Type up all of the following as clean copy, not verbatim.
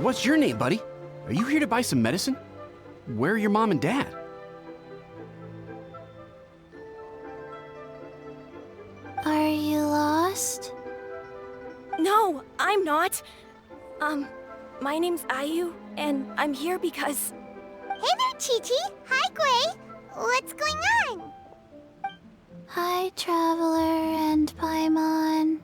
What's your name, buddy? Are you here to buy some medicine? Where are your mom and dad? Are you lost? No, I'm not. My name's Ayu, and I'm here because... Hey there, Chi-Chi! Hi, Gui! What's going on? Hi, Traveler and Paimon.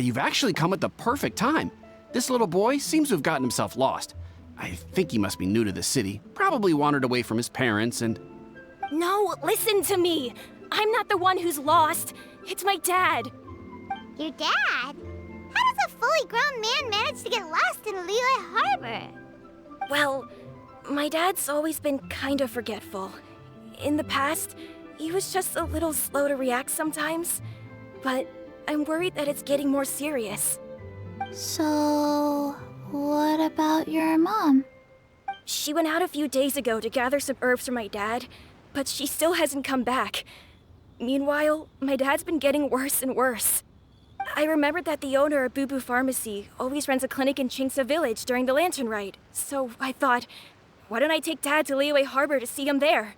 You've actually come at the perfect time. This little boy seems to have gotten himself lost. I think he must be new to the city. Probably wandered away from his parents and... No, listen to me! I'm not the one who's lost. It's my dad. Your dad? How does a fully grown man manage to get lost in Liyue Harbor? Well, my dad's always been kind of forgetful. In the past, he was just a little slow to react sometimes. But I'm worried that it's getting more serious. So, what about your mom? She went out a few days ago to gather some herbs for my dad, but she still hasn't come back. Meanwhile, my dad's been getting worse and worse. I remembered that the owner of Boo Boo Pharmacy always runs a clinic in Chingsa Village during the Lantern Rite, so I thought, why don't I take Dad to Liyue Harbor to see him there?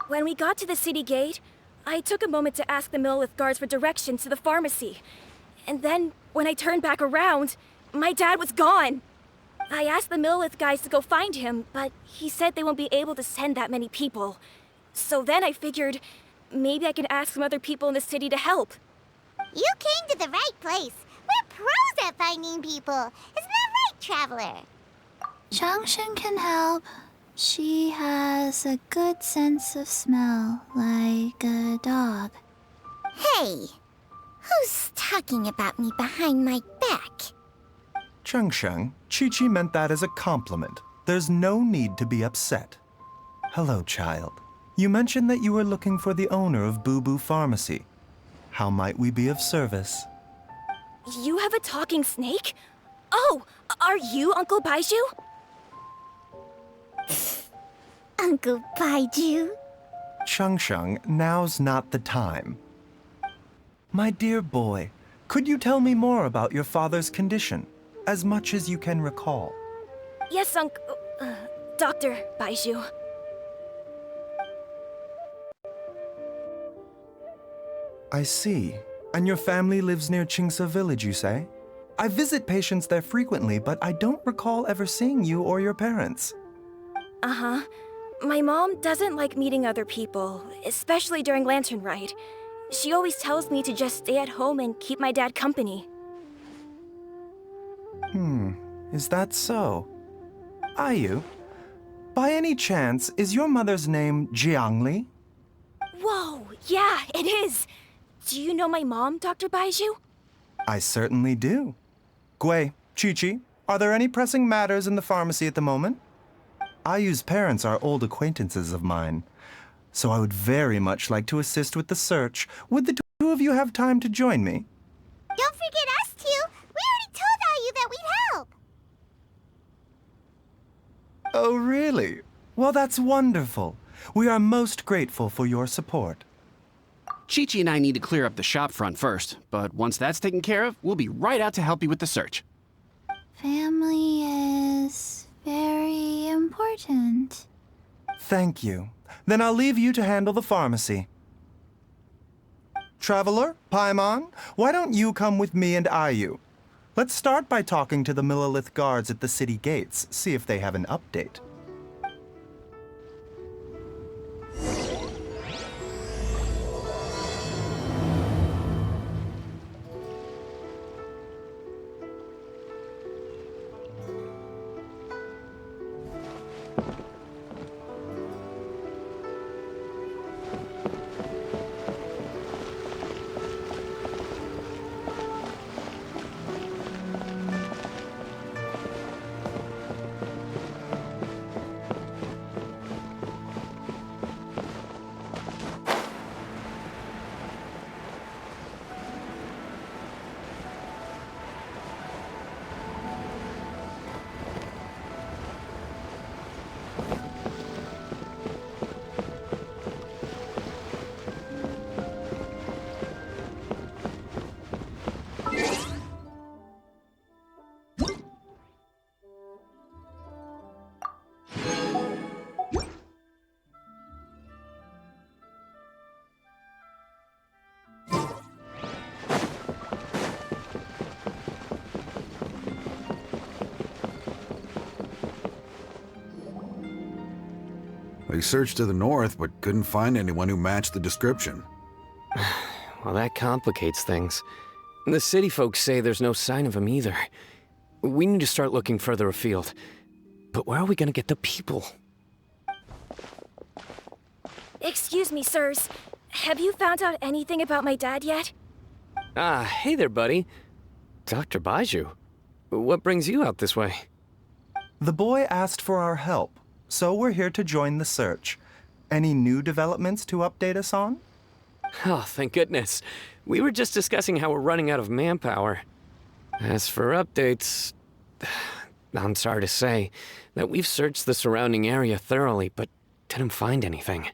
When we got to the city gate, I took a moment to ask the Millelith guards for directions to the pharmacy. And then, when I turned back around, my dad was gone! I asked the Millelith guys to go find him, but he said they won't be able to send that many people. So then I figured, maybe I can ask some other people in the city to help. You came to the right place. We're pros at finding people. Isn't that right, Traveler? Changshen can help. She has a good sense of smell, like a dog. Hey, who's talking about me behind my back? Changsheng, Chi-Chi meant that as a compliment. There's no need to be upset. Hello, child. You mentioned that you were looking for the owner of Boo Boo Pharmacy. How might we be of service? You have a talking snake? Oh, are you Uncle Baiju? Uncle Baiju? Changsheng, now's not the time. My dear boy, could you tell me more about your father's condition? As much as you can recall. Yes, Dr. Baiju. I see. And your family lives near Chingsa Village, you say? I visit patients there frequently, but I don't recall ever seeing you or your parents. Uh-huh. My mom doesn't like meeting other people, especially during Lantern Rite. She always tells me to just stay at home and keep my dad company. Is that so? Ayu, by any chance, is your mother's name Jiangli? Whoa, yeah, it is! Do you know my mom, Dr. Baiju? I certainly do. Gui, Chi-Chi, are there any pressing matters in the pharmacy at the moment? Ayu's parents are old acquaintances of mine, so I would very much like to assist with the search. Would the two of you have time to join me? Don't forget us two. We already told Ayu that we'd help. Oh, really? Well, that's wonderful. We are most grateful for your support. Chi-Chi and I need to clear up the shop front first, but once that's taken care of, we'll be right out to help you with the search. Family is very important. Thank you. Then I'll leave you to handle the pharmacy. Traveler, Paimon, why don't you come with me and Ayu? Let's start by talking to the Millelith guards at the city gates, see if they have an update. They searched to the north, but couldn't find anyone who matched the description. Well, that complicates things. The city folks say there's no sign of him either. We need to start looking further afield. But where are we gonna get the people? Excuse me, sirs. Have you found out anything about my dad yet? Ah, hey there, buddy. Dr. Baiju. What brings you out this way? The boy asked for our help, so we're here to join the search. Any new developments to update us on? Oh, thank goodness. We were just discussing how we're running out of manpower. As for updates, I'm sorry to say that we've searched the surrounding area thoroughly, but didn't find anything.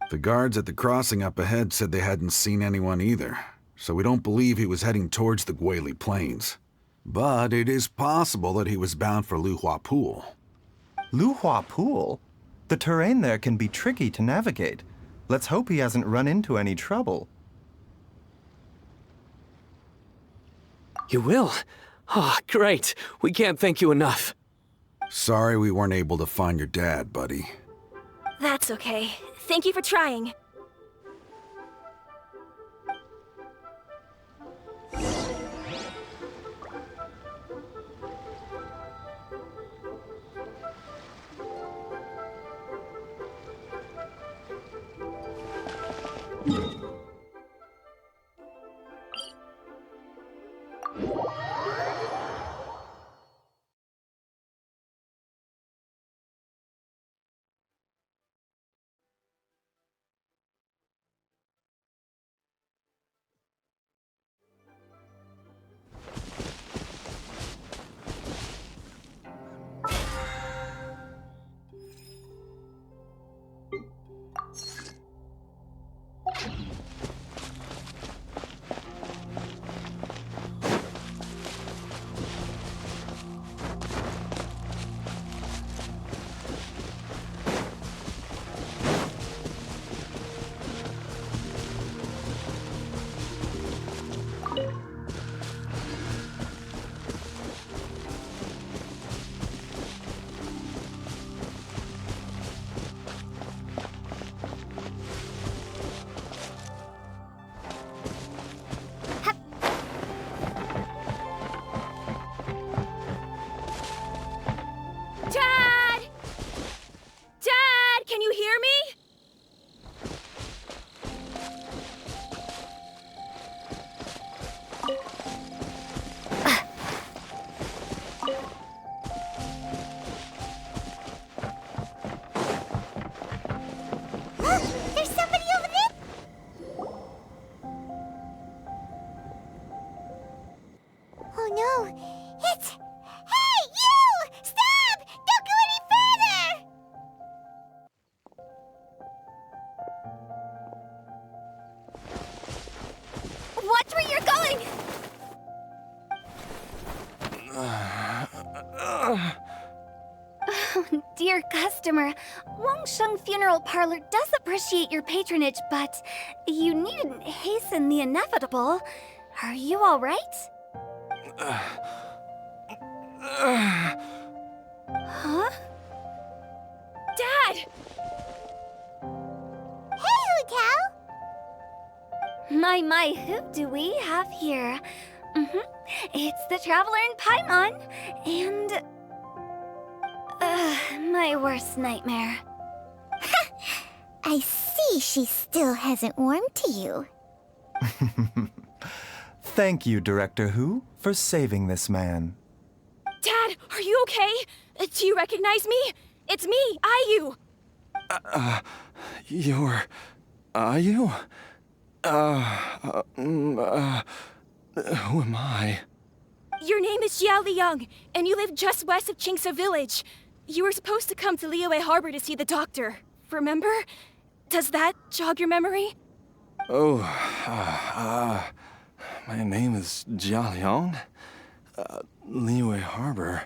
The guards at the crossing up ahead said they hadn't seen anyone either, so we don't believe he was heading towards the Guili Plains. But it is possible that he was bound for Luhua Pool. Luhua Pool? The terrain there can be tricky to navigate. Let's hope he hasn't run into any trouble. You will? Oh, great. We can't thank you enough. Sorry we weren't able to find your dad, buddy. That's okay. Thank you for trying. Dad! Dad, can you hear me? Look! There's somebody over there! Oh no! It's... Hey, you! Stop! Don't go any further! Watch where you're going! Dear customer, Wangsheng Funeral Parlor does appreciate your patronage, but you needn't hasten the inevitable. Are you all right? Huh? Dad! Hey, Hotel! My, who do we have here? It's the Traveler in Paimon, and... my worst nightmare. I see she still hasn't warmed to you. Thank you, Director Who, for saving this man. Dad, are you okay? Do you recognize me? It's me, Ayu. You're... Ayu? Who am I? Your name is Jia Liang, and you live just west of Qingse Village. You were supposed to come to Liyue Harbor to see the doctor. Remember? Does that jog your memory? Oh, my name is Jia Liang. Liyue Harbor.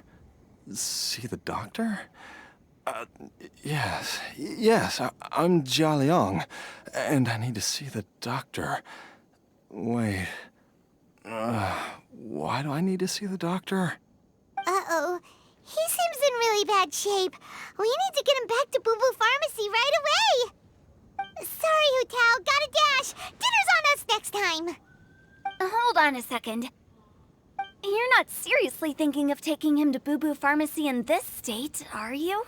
See the doctor? Yes, I'm Jia Liang, and I need to see the doctor. Wait, why do I need to see the doctor? Uh-oh. He seems in really bad shape. We need to get him back to Boo Boo Pharmacy right away. Sorry, Hu Tao, gotta dash. Dinner's on us next time. Hold on a second. You're not seriously thinking of taking him to Boo Boo Pharmacy in this state, are you?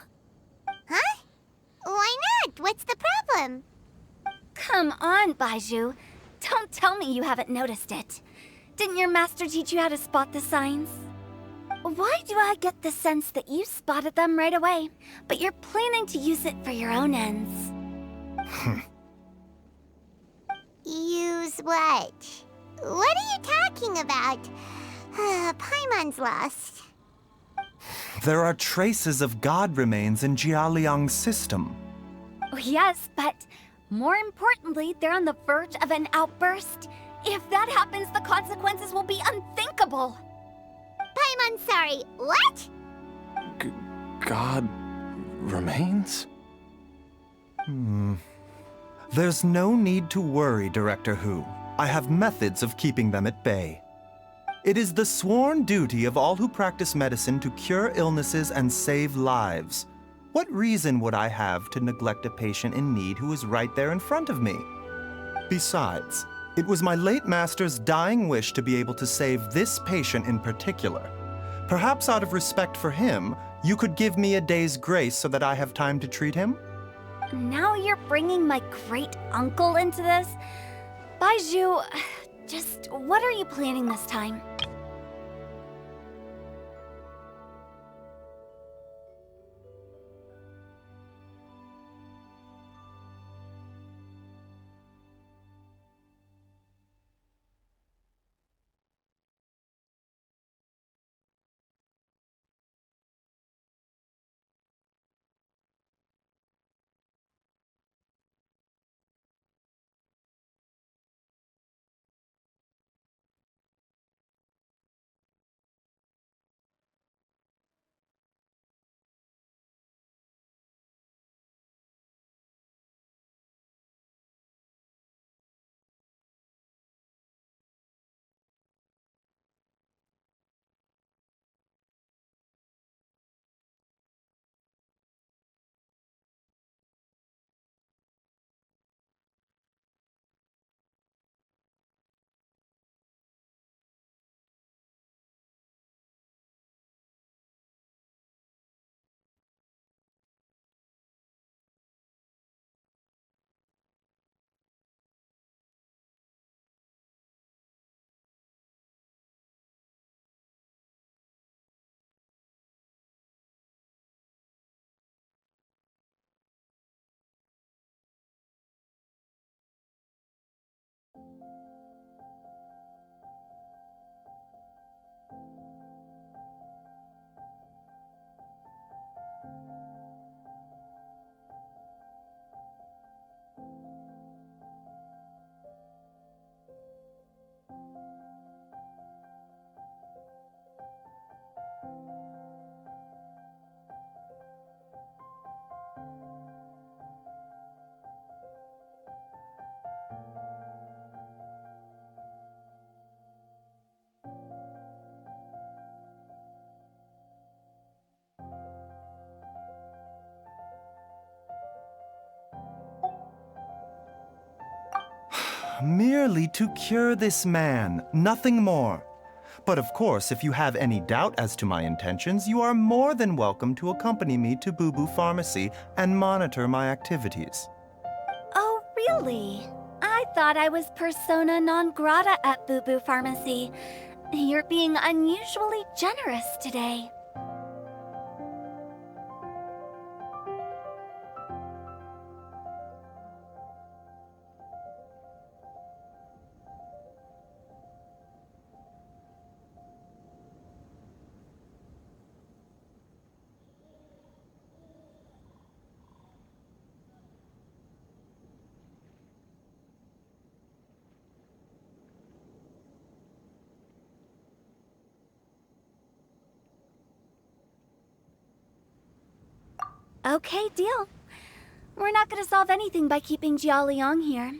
Huh? Why not? What's the problem? Come on, Baizhu. Don't tell me you haven't noticed it. Didn't your master teach you how to spot the signs? Why do I get the sense that you spotted them right away, but you're planning to use it for your own ends? Use what? What are you talking about? Paimon's lost. There are traces of god remains in Jialiang's system. Oh, yes, but more importantly, they're on the verge of an outburst. If that happens, the consequences will be unthinkable. Paimon, sorry. What? God remains? There's no need to worry, Director Hu. I have methods of keeping them at bay. It is the sworn duty of all who practice medicine to cure illnesses and save lives. What reason would I have to neglect a patient in need who is right there in front of me? Besides, it was my late master's dying wish to be able to save this patient in particular. Perhaps out of respect for him, you could give me a day's grace so that I have time to treat him? Now you're bringing my great-uncle into this? Baizhu, just what are you planning this time? Merely to cure this man, nothing more. But of course, if you have any doubt as to my intentions, you are more than welcome to accompany me to Boo Boo Pharmacy and monitor my activities. Oh, really? I thought I was persona non grata at Boo Boo Pharmacy. You're being unusually generous today. Okay, deal. We're not gonna solve anything by keeping Jialiang here.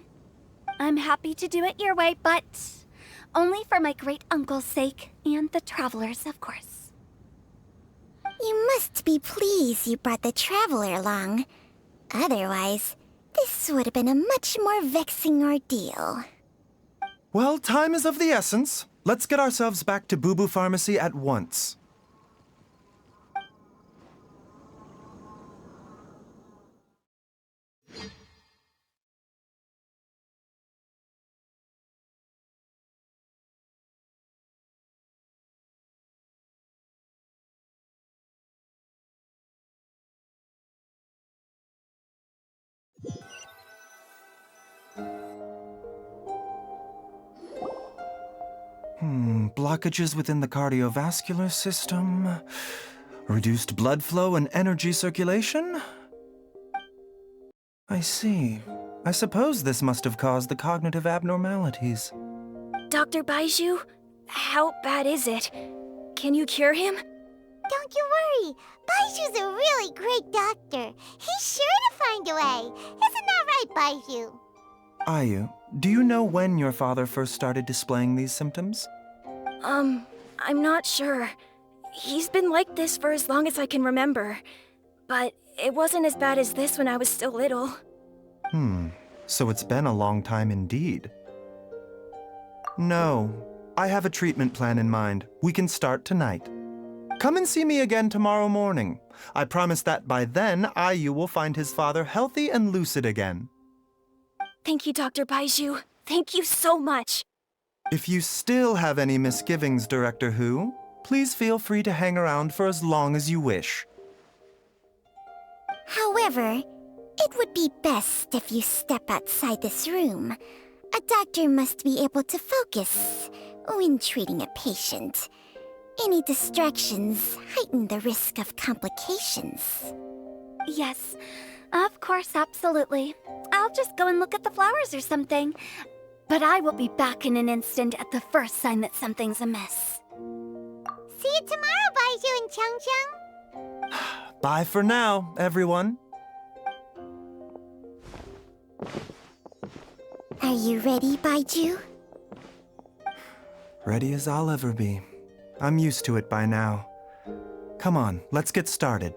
I'm happy to do it your way, but only for my great-uncle's sake and the travelers, of course. You be pleased you brought the traveler along. Otherwise, this would have been a much more vexing ordeal. Well, time is of the essence. Let's get ourselves back to Boo Boo Pharmacy at once. Blockages within the cardiovascular system, reduced blood flow and energy circulation? I see. I suppose this must have caused the cognitive abnormalities. Dr. Baizhu, how bad is it? Can you cure him? Don't you worry. Baiju's a really great doctor. He's sure to find a way. Isn't that right, Baizhu? Ayu, do you know when your father first started displaying these symptoms? I'm not sure. He's been like this for as long as I can remember. But it wasn't as bad as this when I was still little. So it's been a long time indeed. No, I have a treatment plan in mind. We can start tonight. Come and see me again tomorrow morning. I promise that by then, Ayu will find his father healthy and lucid again. Thank you, Dr. Baizhu. Thank you so much. If you still have any misgivings, Director Hu, please feel free to hang around for as long as you wish. However, it would be best if you step outside this room. A doctor must be able to focus when treating a patient. Any distractions heighten the risk of complications. Yes, of course, absolutely. I'll just go and look at the flowers or something. But I will be back in an instant at the first sign that something's amiss. See you tomorrow, Baizhu and Changcheng. Bye for now, everyone. Are you ready, Baizhu? Ready as I'll ever be. I'm used to it by now. Come on, let's get started.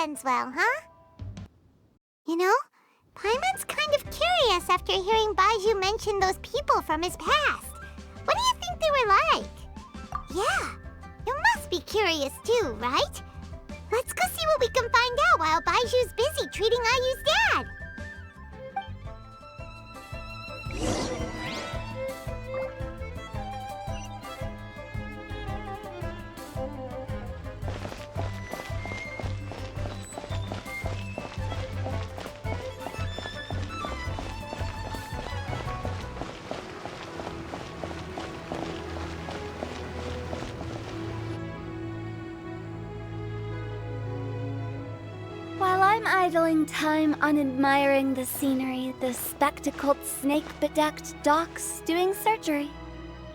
Ends well, huh? You know, Paimon's kind of curious after hearing Baizhu mention those people from his past. What do you think they were like? Yeah, you must be curious too, right? Let's go see what we can find out while Baiju's busy treating Ayu's dad. While I'm idling time on admiring the scenery, the spectacled, snake-bedecked docs doing surgery.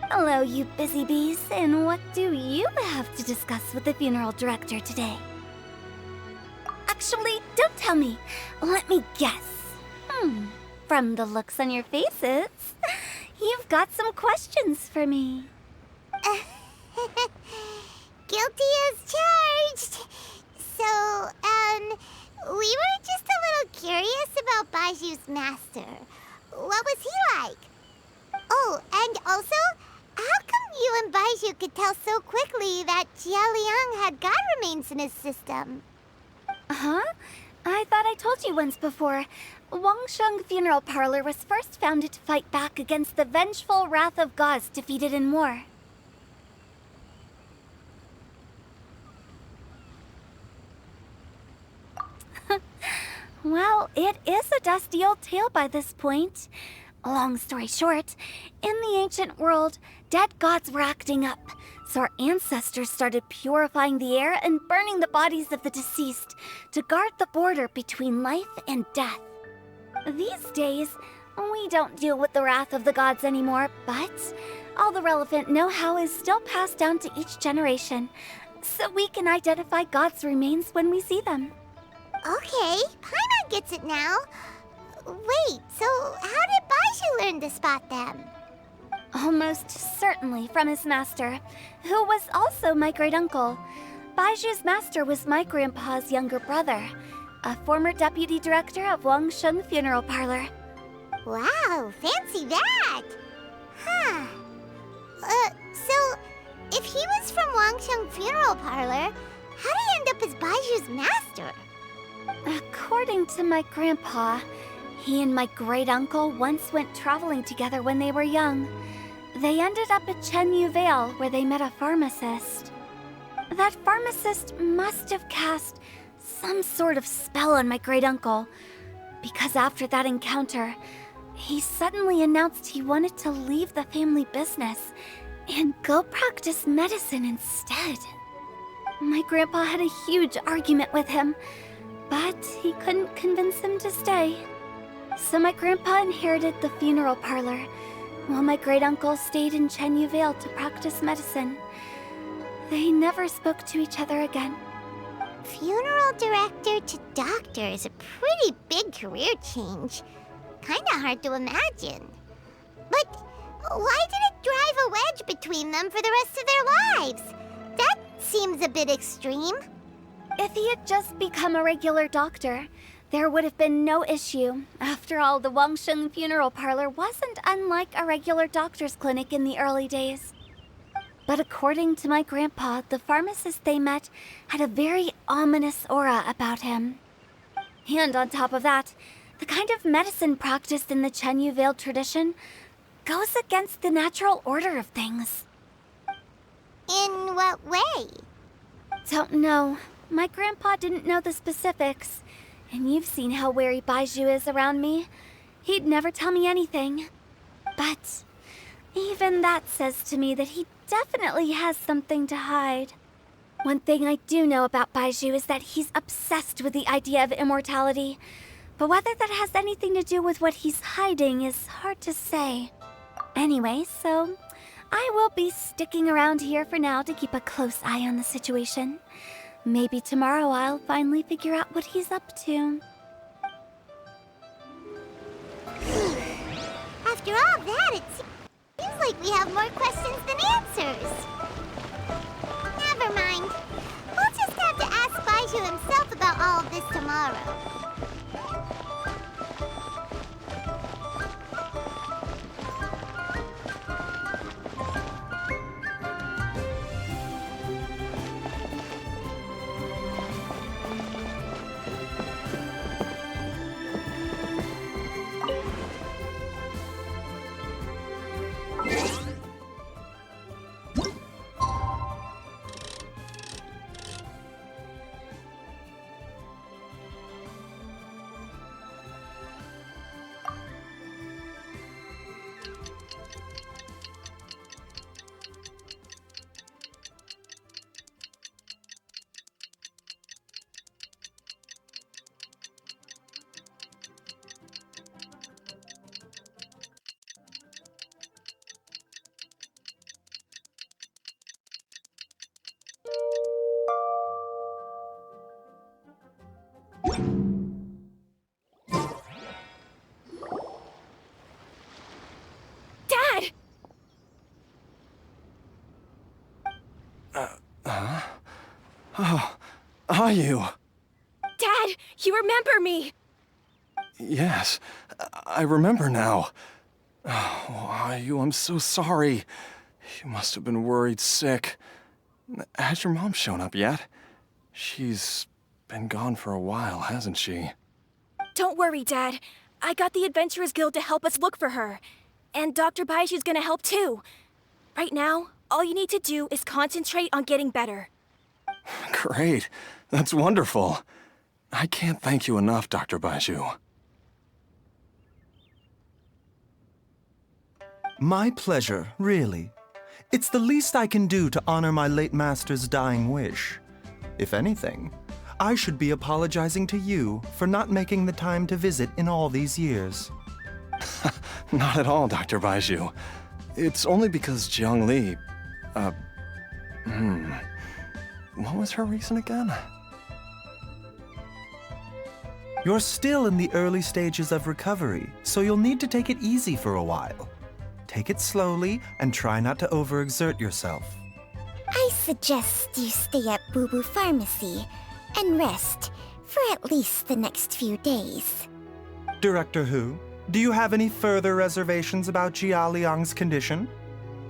Hello, you busy bees, and what do you have to discuss with the funeral director today? Actually, don't tell me. Let me guess. From the looks on your faces, you've got some questions for me. Guilty as charged. So, we were just a little curious about Baiju's master. What was he like? Oh, and also, how come you and Baizhu could tell so quickly that Jia Liang had god remains in his system? Huh? I thought I told you once before. Wangsheng Funeral Parlor was first founded to fight back against the vengeful wrath of gods defeated in war. Well, it is a dusty old tale by this point. Long story short, in the ancient world, dead gods were acting up, so our ancestors started purifying the air and burning the bodies of the deceased to guard the border between life and death. These days, we don't deal with the wrath of the gods anymore, but all the relevant know-how is still passed down to each generation, so we can identify gods' remains when we see them. Okay, Paimon gets it now. Wait, so how did Baizhu learn to spot them? Almost certainly from his master, who was also my great-uncle. Baiju's master was my grandpa's younger brother, a former deputy director of Wangsheng Funeral Parlor. Wow, fancy that! Huh. So, if he was from Wangsheng Funeral Parlor, how did he end up as Baiju's master? According to my grandpa, he and my great-uncle once went traveling together when they were young. They ended up at Chenyu Vale, where they met a pharmacist. That pharmacist must have cast some sort of spell on my great-uncle, because after that encounter, he suddenly announced he wanted to leave the family business and go practice medicine instead. My grandpa had a huge argument with him, but he couldn't convince him to stay. So my grandpa inherited the funeral parlor, while my great-uncle stayed in Chenyu Vale to practice medicine. They never spoke to each other again. Funeral director to doctor is a pretty big career change. Kinda hard to imagine. But why did it drive a wedge between them for the rest of their lives? That seems a bit extreme. If he had just become a regular doctor, there would have been no issue. After all, the Wangsheng Funeral Parlor wasn't unlike a regular doctor's clinic in the early days. But according to my grandpa, the pharmacist they met had a very ominous aura about him. And on top of that, the kind of medicine practiced in the Chenyu Vale tradition goes against the natural order of things. In what way? Don't know. My grandpa didn't know the specifics. And you've seen how wary Baizhu is around me. He'd never tell me anything. But even that says to me that he definitely has something to hide. One thing I do know about Baizhu is that he's obsessed with the idea of immortality. But whether that has anything to do with what he's hiding is hard to say. Anyway, so I will be sticking around here for now to keep a close eye on the situation. Maybe tomorrow I'll finally figure out what he's up to. After all that, it seems like we have more questions than answers. Never mind. We'll just have to ask Baizhu himself about all of this tomorrow. Dad! Oh, are you? Dad, you remember me! Yes, I remember now. Oh, are you? I'm so sorry. You must have been worried sick. Has your mom shown up yet? She's been gone for a while, hasn't she? Don't worry, Dad. I got the Adventurers Guild to help us look for her. And Dr. Baiju's gonna help too. Right now, all you need to do is concentrate on getting better. Great. That's wonderful. I can't thank you enough, Dr. Baizhu. My pleasure, really. It's the least I can do to honor my late master's dying wish. If anything, I should be apologizing to you for not making the time to visit in all these years. Not at all, Dr. Baizhu. It's only because Jiang Li... What was her reason again? You're still in the early stages of recovery, so you'll need to take it easy for a while. Take it slowly and try not to overexert yourself. I suggest you stay at Boo Boo Pharmacy and rest for at least the next few days. Director Hu, do you have any further reservations about Jia Liang's condition?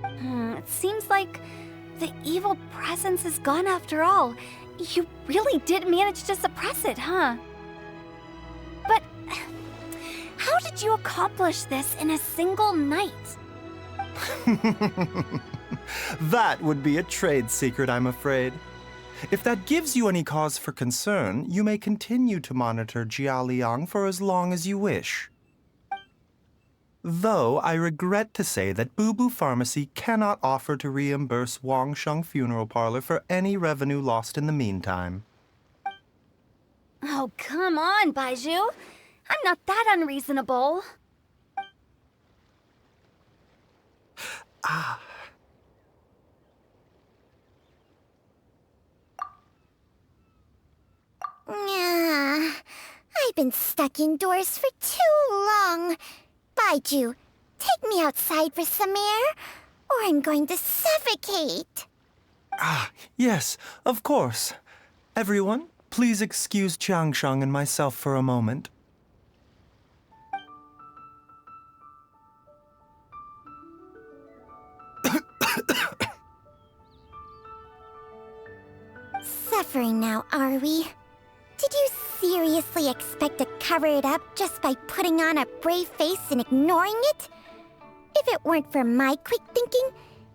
It seems like the evil presence is gone after all. You really did manage to suppress it, huh? But how did you accomplish this in a single night? That would be a trade secret, I'm afraid. If that gives you any cause for concern, you may continue to monitor Jia Liang for as long as you wish. Though I regret to say that Boo Boo Pharmacy cannot offer to reimburse Wang Sheng Funeral Parlor for any revenue lost in the meantime. Oh, come on, Baizhu. I'm not that unreasonable. I've been stuck indoors for too long. Baizhu, take me outside for some air, or I'm going to suffocate. Yes, of course. Everyone, please excuse Qiangsheng and myself for a moment. Suffering now, are we? Did you seriously expect to cover it up just by putting on a brave face and ignoring it? If it weren't for my quick thinking,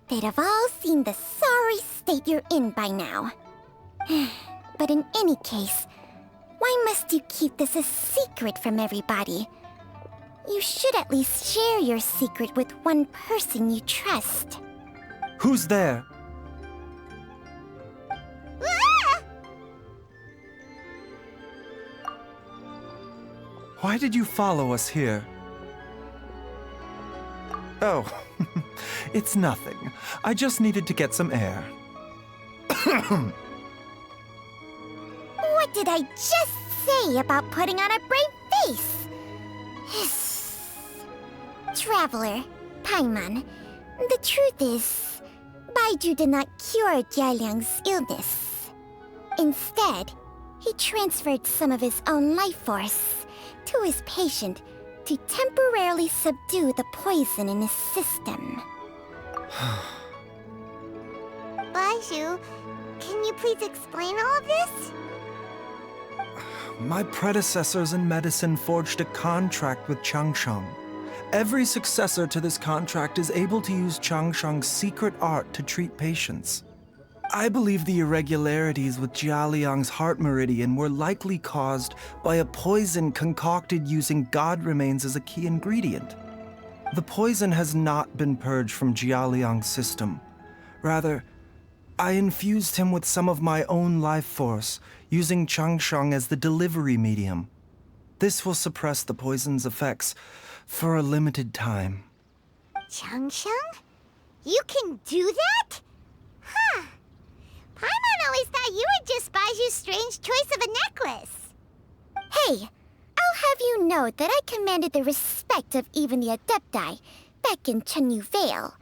they'd have all seen the sorry state you're in by now. But in any case, why must you keep this a secret from everybody? You should at least share your secret with one person you trust. Who's there? Why did you follow us here? Oh, it's nothing. I just needed to get some air. What did I just say about putting on a brave face? Traveler, Paimon, the truth is, Baizhu did not cure Jialiang's illness. Instead, he transferred some of his own life force to his patient to temporarily subdue the poison in his system. Baizhu, can you please explain all of this? My predecessors in medicine forged a contract with Changsheng. Every successor to this contract is able to use Changsheng's secret art to treat patients. I believe the irregularities with Jia Liang's heart meridian were likely caused by a poison concocted using god remains as a key ingredient. The poison has not been purged from Jia Liang's system. Rather, I infused him with some of my own life force, using Changsheng as the delivery medium. This will suppress the poison's effects for a limited time. Changsheng? You can do that? Huh. Paimon always thought you were just Baiju's strange choice of a necklace. Hey, I'll have you know that I commanded the respect of even the Adepti back in Chenyu Vale.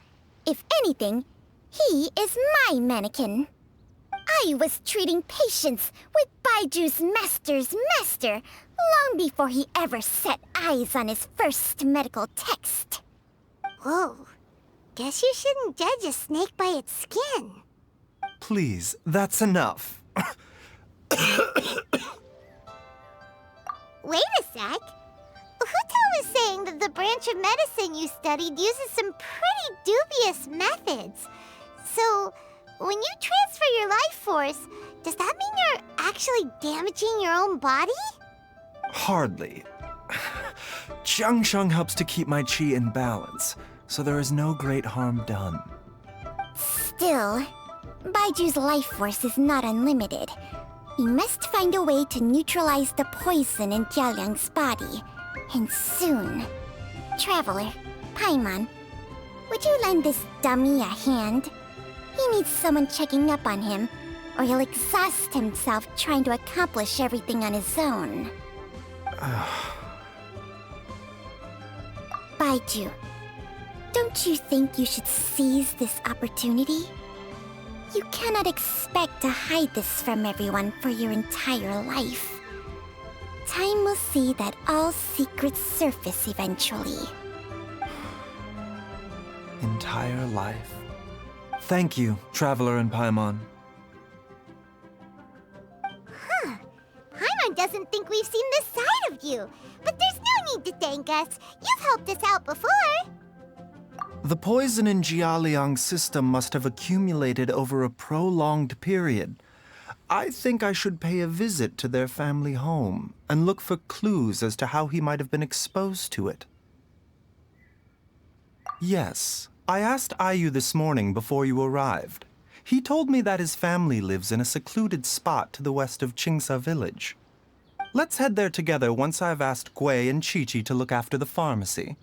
If anything, he is my mannequin. I was treating patients with Baiju's master's master long before he ever set eyes on his first medical text. Whoa, guess you shouldn't judge a snake by its skin. Please, that's enough. Wait a sec. Huto was saying that the branch of medicine you studied uses some pretty dubious methods. So, when you transfer your life force, does that mean you're actually damaging your own body? Hardly. Changsheng helps to keep my chi in balance, so there is no great harm done. Still, Baiju's life force is not unlimited. We must find a way to neutralize the poison in Jialiang's body. And soon. Traveler, Paimon, would you lend this dummy a hand? He needs someone checking up on him, or he'll exhaust himself trying to accomplish everything on his own. Baiju, don't you think you should seize this opportunity? You cannot expect to hide this from everyone for your entire life. Time will see that all secrets surface eventually. Entire life. Thank you, Traveler and Paimon. Paimon doesn't think we've seen this side of you. But there's no need to thank us. You've helped us out before. The poison in Jialiang's system must have accumulated over a prolonged period. I think I should pay a visit to their family home and look for clues as to how he might have been exposed to it. Yes, I asked Ayu this morning before you arrived. He told me that his family lives in a secluded spot to the west of Qingsa village. Let's head there together once I've asked Gui and Qiqi to look after the pharmacy.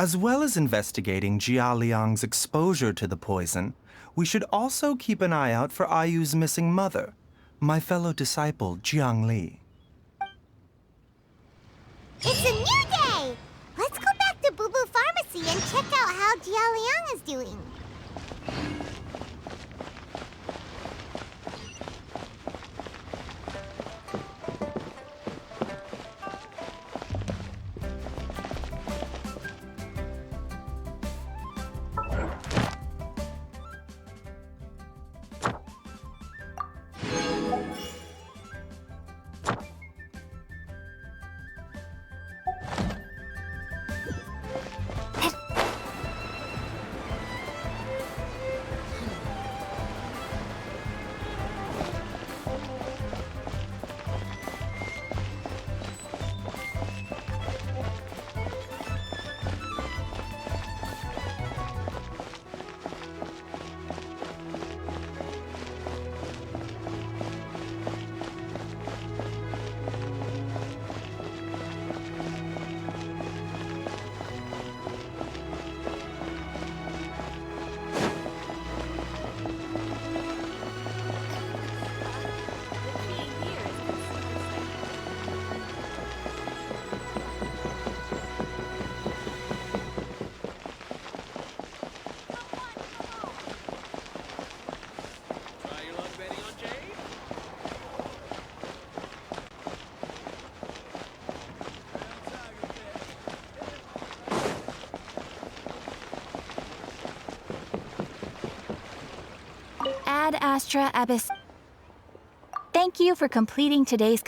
As well as investigating Jialiang's exposure to the poison, we should also keep an eye out for Ayu's missing mother, my fellow disciple Jiang Li. It's a new day! Let's go back to Boo Boo Pharmacy and check out how Jialiang is doing. Ad Astra Abyss. Thank you for completing today's.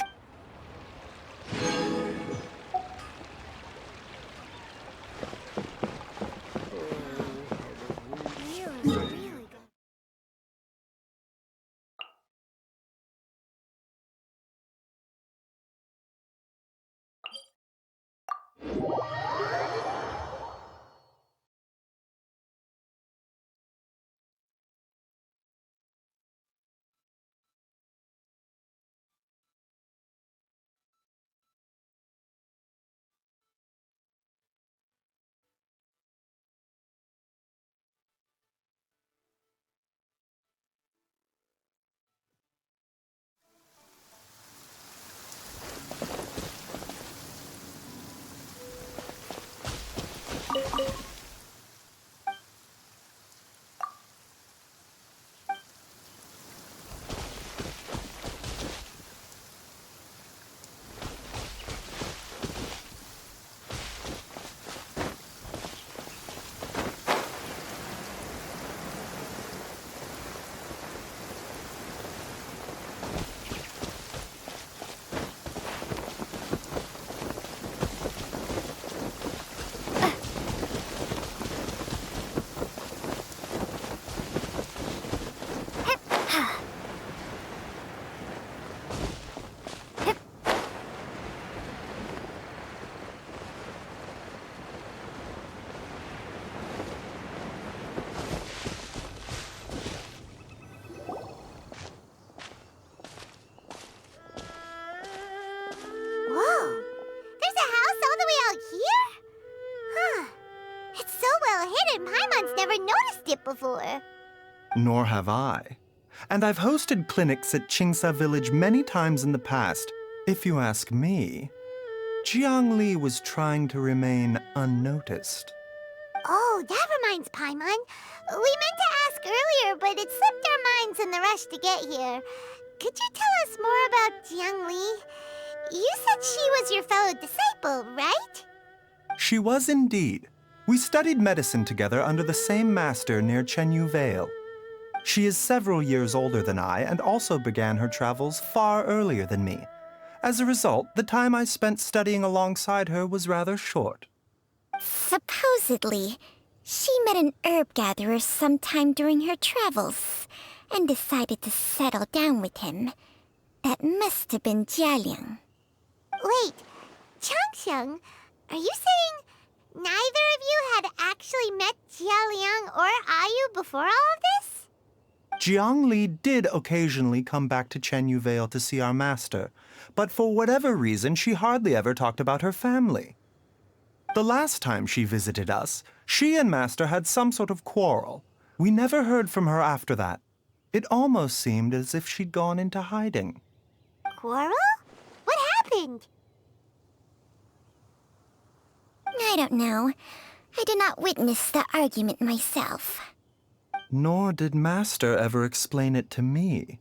and Paimon's never noticed it before. Nor have I. And I've hosted clinics at Qingsa Village many times in the past. If you ask me, Jiangli was trying to remain unnoticed. Oh, that reminds Paimon. We meant to ask earlier, but it slipped our minds in the rush to get here. Could you tell us more about Jiangli? You said she was your fellow disciple, right? She was indeed. We studied medicine together under the same master near Chenyu Vale. She is several years older than I and also began her travels far earlier than me. As a result, the time I spent studying alongside her was rather short. Supposedly, she met an herb gatherer sometime during her travels and decided to settle down with him. That must have been Jialiang. Wait, Changsheng, are you saying neither of you had actually met Jialiang or Ayu before all of this? Jiangli did occasionally come back to Chenyu Vale to see our master, but for whatever reason, she hardly ever talked about her family. The last time she visited us, she and Master had some sort of quarrel. We never heard from her after that. It almost seemed as if she'd gone into hiding. Quarrel? What happened? I don't know. I did not witness the argument myself. Nor did Master ever explain it to me.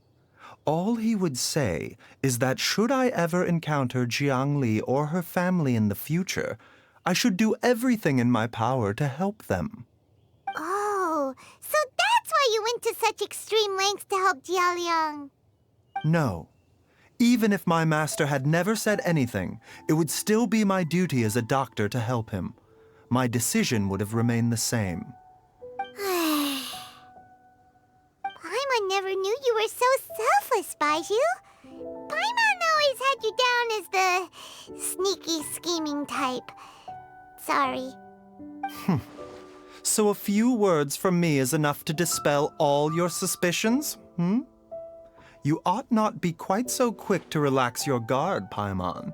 All he would say is that should I ever encounter Jiangli or her family in the future, I should do everything in my power to help them. Oh, so that's why you went to such extreme lengths to help Jialiang. No. Even if my master had never said anything, it would still be my duty as a doctor to help him. My decision would have remained the same. Paimon never knew you were so selfless, Baizhu. Paimon always had you down as the sneaky, scheming type. Sorry. So a few words from me is enough to dispel all your suspicions, You ought not be quite so quick to relax your guard, Paimon.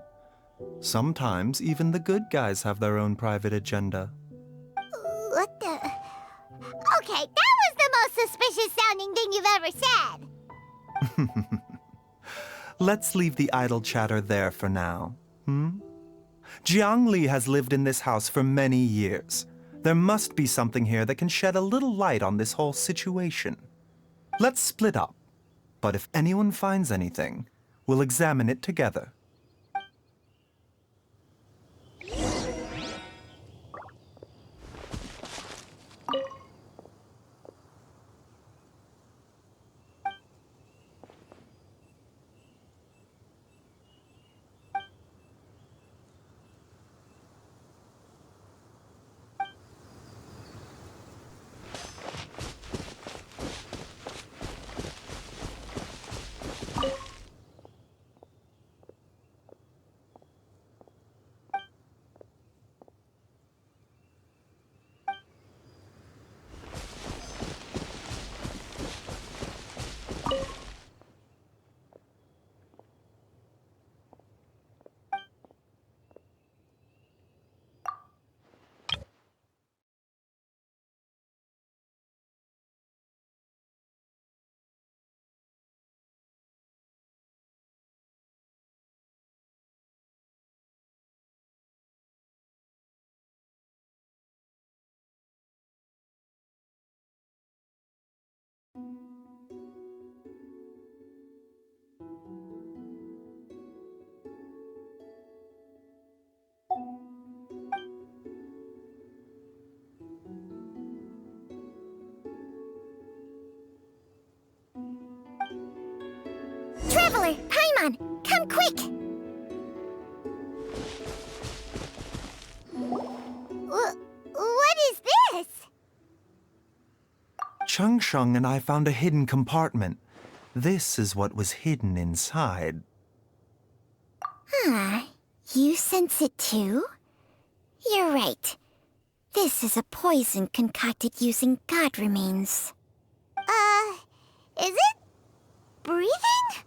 Sometimes even the good guys have their own private agenda. What the... Okay, that was the most suspicious sounding thing you've ever said. Let's leave the idle chatter there for now, Jiangli has lived in this house for many years. There must be something here that can shed a little light on this whole situation. Let's split up. But if anyone finds anything, we'll examine it together. Traveler, Paimon, come quick! What is this? Changsheng and I found a hidden compartment. This is what was hidden inside. You sense it too? You're right. This is a poison concocted using god remains. Is it breathing?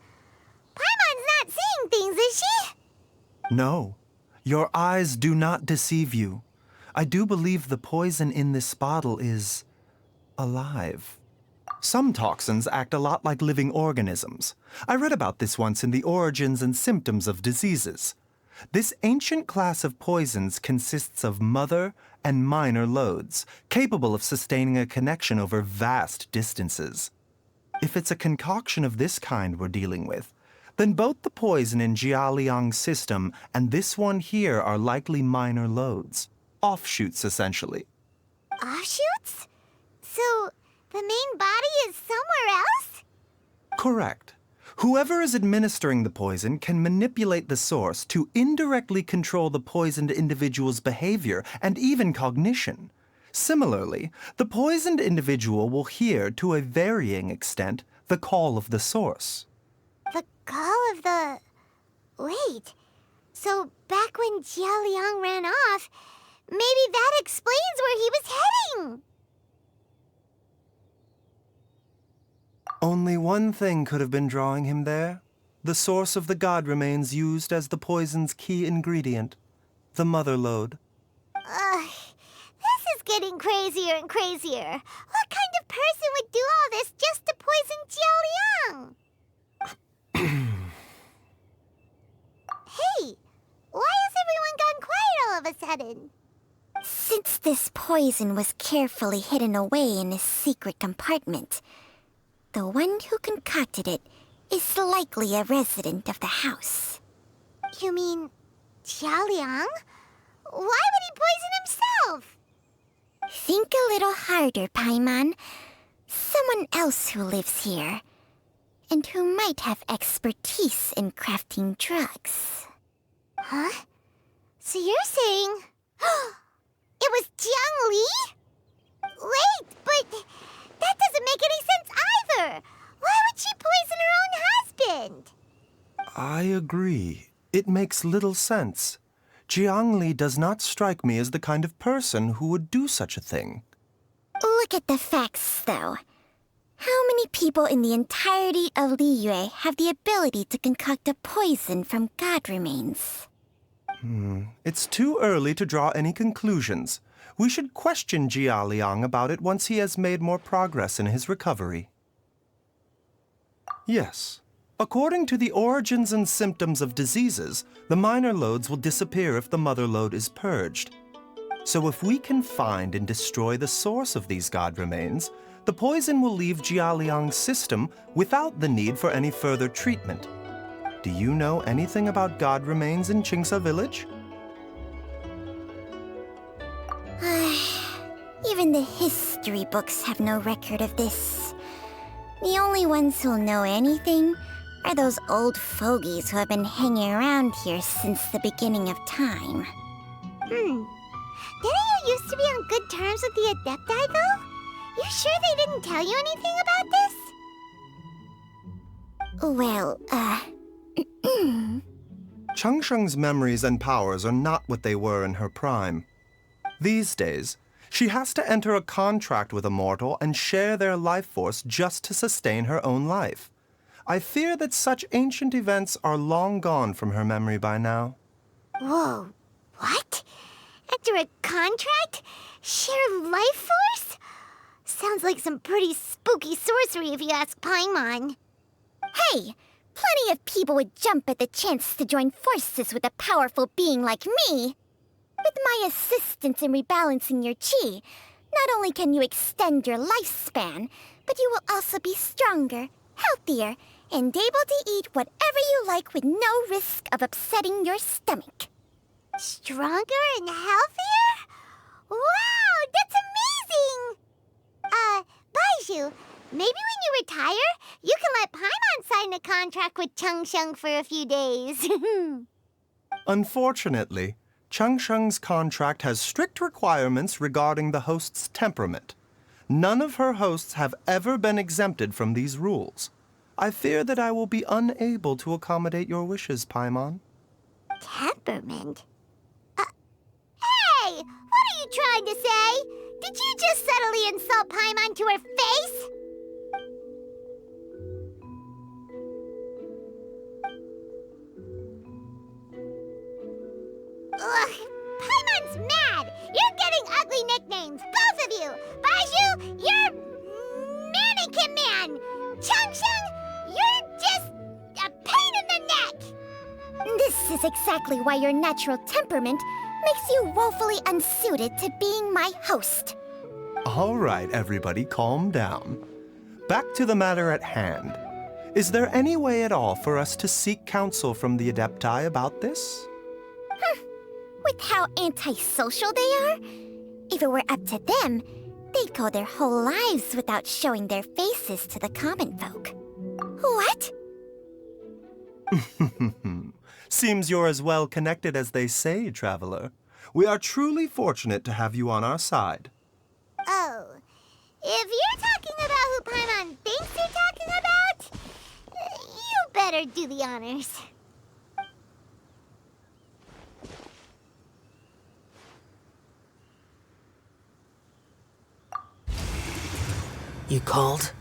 Paimon's not seeing things, is she? No, your eyes do not deceive you. I do believe the poison in this bottle is alive. Some toxins act a lot like living organisms. I read about this once in The Origins and Symptoms of Diseases. This ancient class of poisons consists of mother and minor loads, capable of sustaining a connection over vast distances. If it's a concoction of this kind we're dealing with, then both the poison in Jialiang's system and this one here are likely minor loads. Offshoots, essentially. Offshoots? So, the main body is somewhere else? Correct. Whoever is administering the poison can manipulate the source to indirectly control the poisoned individual's behavior and even cognition. Similarly, the poisoned individual will hear, to a varying extent, the call of the source. The call of the... Wait. So, back when Jialiang ran off, maybe that explains where he was heading! Only one thing could have been drawing him there. The source of the god remains used as the poison's key ingredient, the mother lode. Ugh, this is getting crazier and crazier. What kind of person would do all this just to poison Jialiang? Hey, why has everyone gone quiet all of a sudden? Since this poison was carefully hidden away in a secret compartment, the one who concocted it is likely a resident of the house. You mean Jialiang? Why would he poison himself? Think a little harder, Paimon. Someone else who lives here, and who might have expertise in crafting drugs. Huh? So you're saying... it was Jiang Li? Wait, but that doesn't make any sense either! Why would she poison her own husband? I agree. It makes little sense. Jiang Li does not strike me as the kind of person who would do such a thing. Look at the facts, though. How many people in the entirety of Liyue have the ability to concoct a poison from god remains? It's too early to draw any conclusions. We should question Jia Liang about it once he has made more progress in his recovery. Yes. According to the origins and symptoms of diseases, the minor loads will disappear if the mother load is purged. So if we can find and destroy the source of these god remains, the poison will leave Jia Liang's system without the need for any further treatment. Do you know anything about god remains in Qingsa village? Even the history books have no record of this. The only ones who'll know anything are those old fogies who have been hanging around here since the beginning of time. Didn't you used to be on good terms with the Adepti, though? You sure they didn't tell you anything about this? Well, Changsheng's memories and powers are not what they were in her prime. These days, she has to enter a contract with a mortal and share their life force just to sustain her own life. I fear that such ancient events are long gone from her memory by now. Whoa, what? Enter a contract? Share life force? Sounds like some pretty spooky sorcery if you ask Paimon. hey! Plenty of people would jump at the chance to join forces with a powerful being like me. With my assistance in rebalancing your chi, not only can you extend your lifespan, but you will also be stronger, healthier, and able to eat whatever you like with no risk of upsetting your stomach. Stronger and healthier? Wow, that's amazing! Baizhu, maybe when you retire, you can let Paimon sign a contract with Changsheng for a few days. Unfortunately, Changsheng's contract has strict requirements regarding the host's temperament. None of her hosts have ever been exempted from these rules. I fear that I will be unable to accommodate your wishes, Paimon. Temperament? Hey! What are you trying to say? Did you just subtly insult Paimon to her face? Ugh! Paimon's mad! You're getting This is exactly why your natural temperament makes you woefully unsuited to being my host. All right, everybody, calm down. Back to the matter at hand. Is there any way at all for us to seek counsel from the Adepti about this? With how antisocial they are, if it were up to them, they'd go their whole lives without showing their faces to the common folk. What? Seems you're as well connected as they say, Traveler. We are truly fortunate to have you on our side. Oh, if you're talking about who Paimon thinks you're talking about, you better do the honors. You called?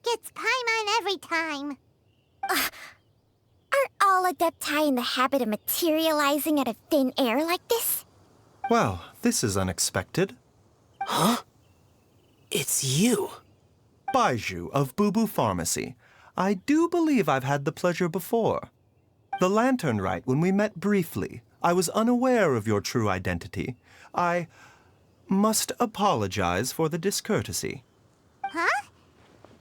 Gets Paimon every time. Are all Adepti in the habit of materializing out of thin air like this? Well, this is unexpected. Huh? It's you. Baiju of Boo Boo Pharmacy. I do believe I've had the pleasure before. The Lantern Rite, when we met briefly, I was unaware of your true identity. I must apologize for the discourtesy. Huh?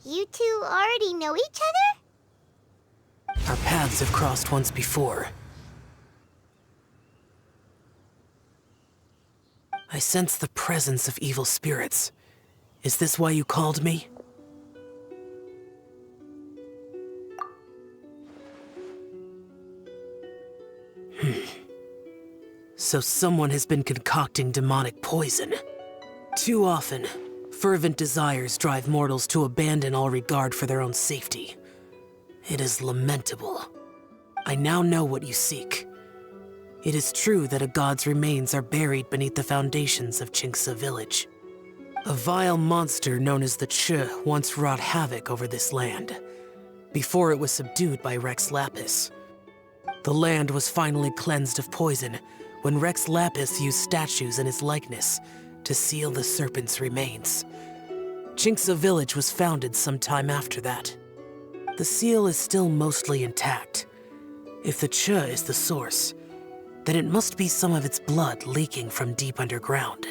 You two already know each other? Our paths have crossed once before. I sense the presence of evil spirits. Is this why you called me? So someone has been concocting demonic poison. Too often, fervent desires drive mortals to abandon all regard for their own safety. It is lamentable. I now know what you seek. It is true that a god's remains are buried beneath the foundations of Chinxa village. A vile monster known as the Ch once wrought havoc over this land, before it was subdued by Rex Lapis. The land was finally cleansed of poison when Rex Lapis used statues in his likeness to seal the serpent's remains. Chinxa village was founded some time after that. The seal is still mostly intact. If the Ch is the source, then it must be some of its blood leaking from deep underground.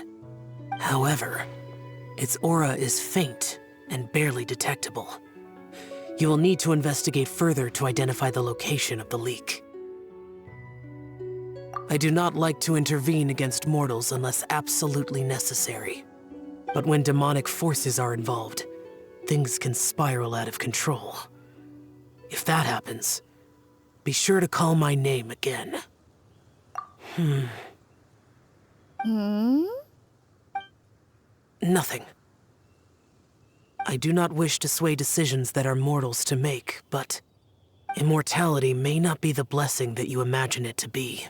However, its aura is faint and barely detectable. You will need to investigate further to identify the location of the leak. I do not like to intervene against mortals unless absolutely necessary. But when demonic forces are involved, things can spiral out of control. If that happens, be sure to call my name again. Nothing. I do not wish to sway decisions that are mortals to make, but immortality may not be the blessing that you imagine it to be.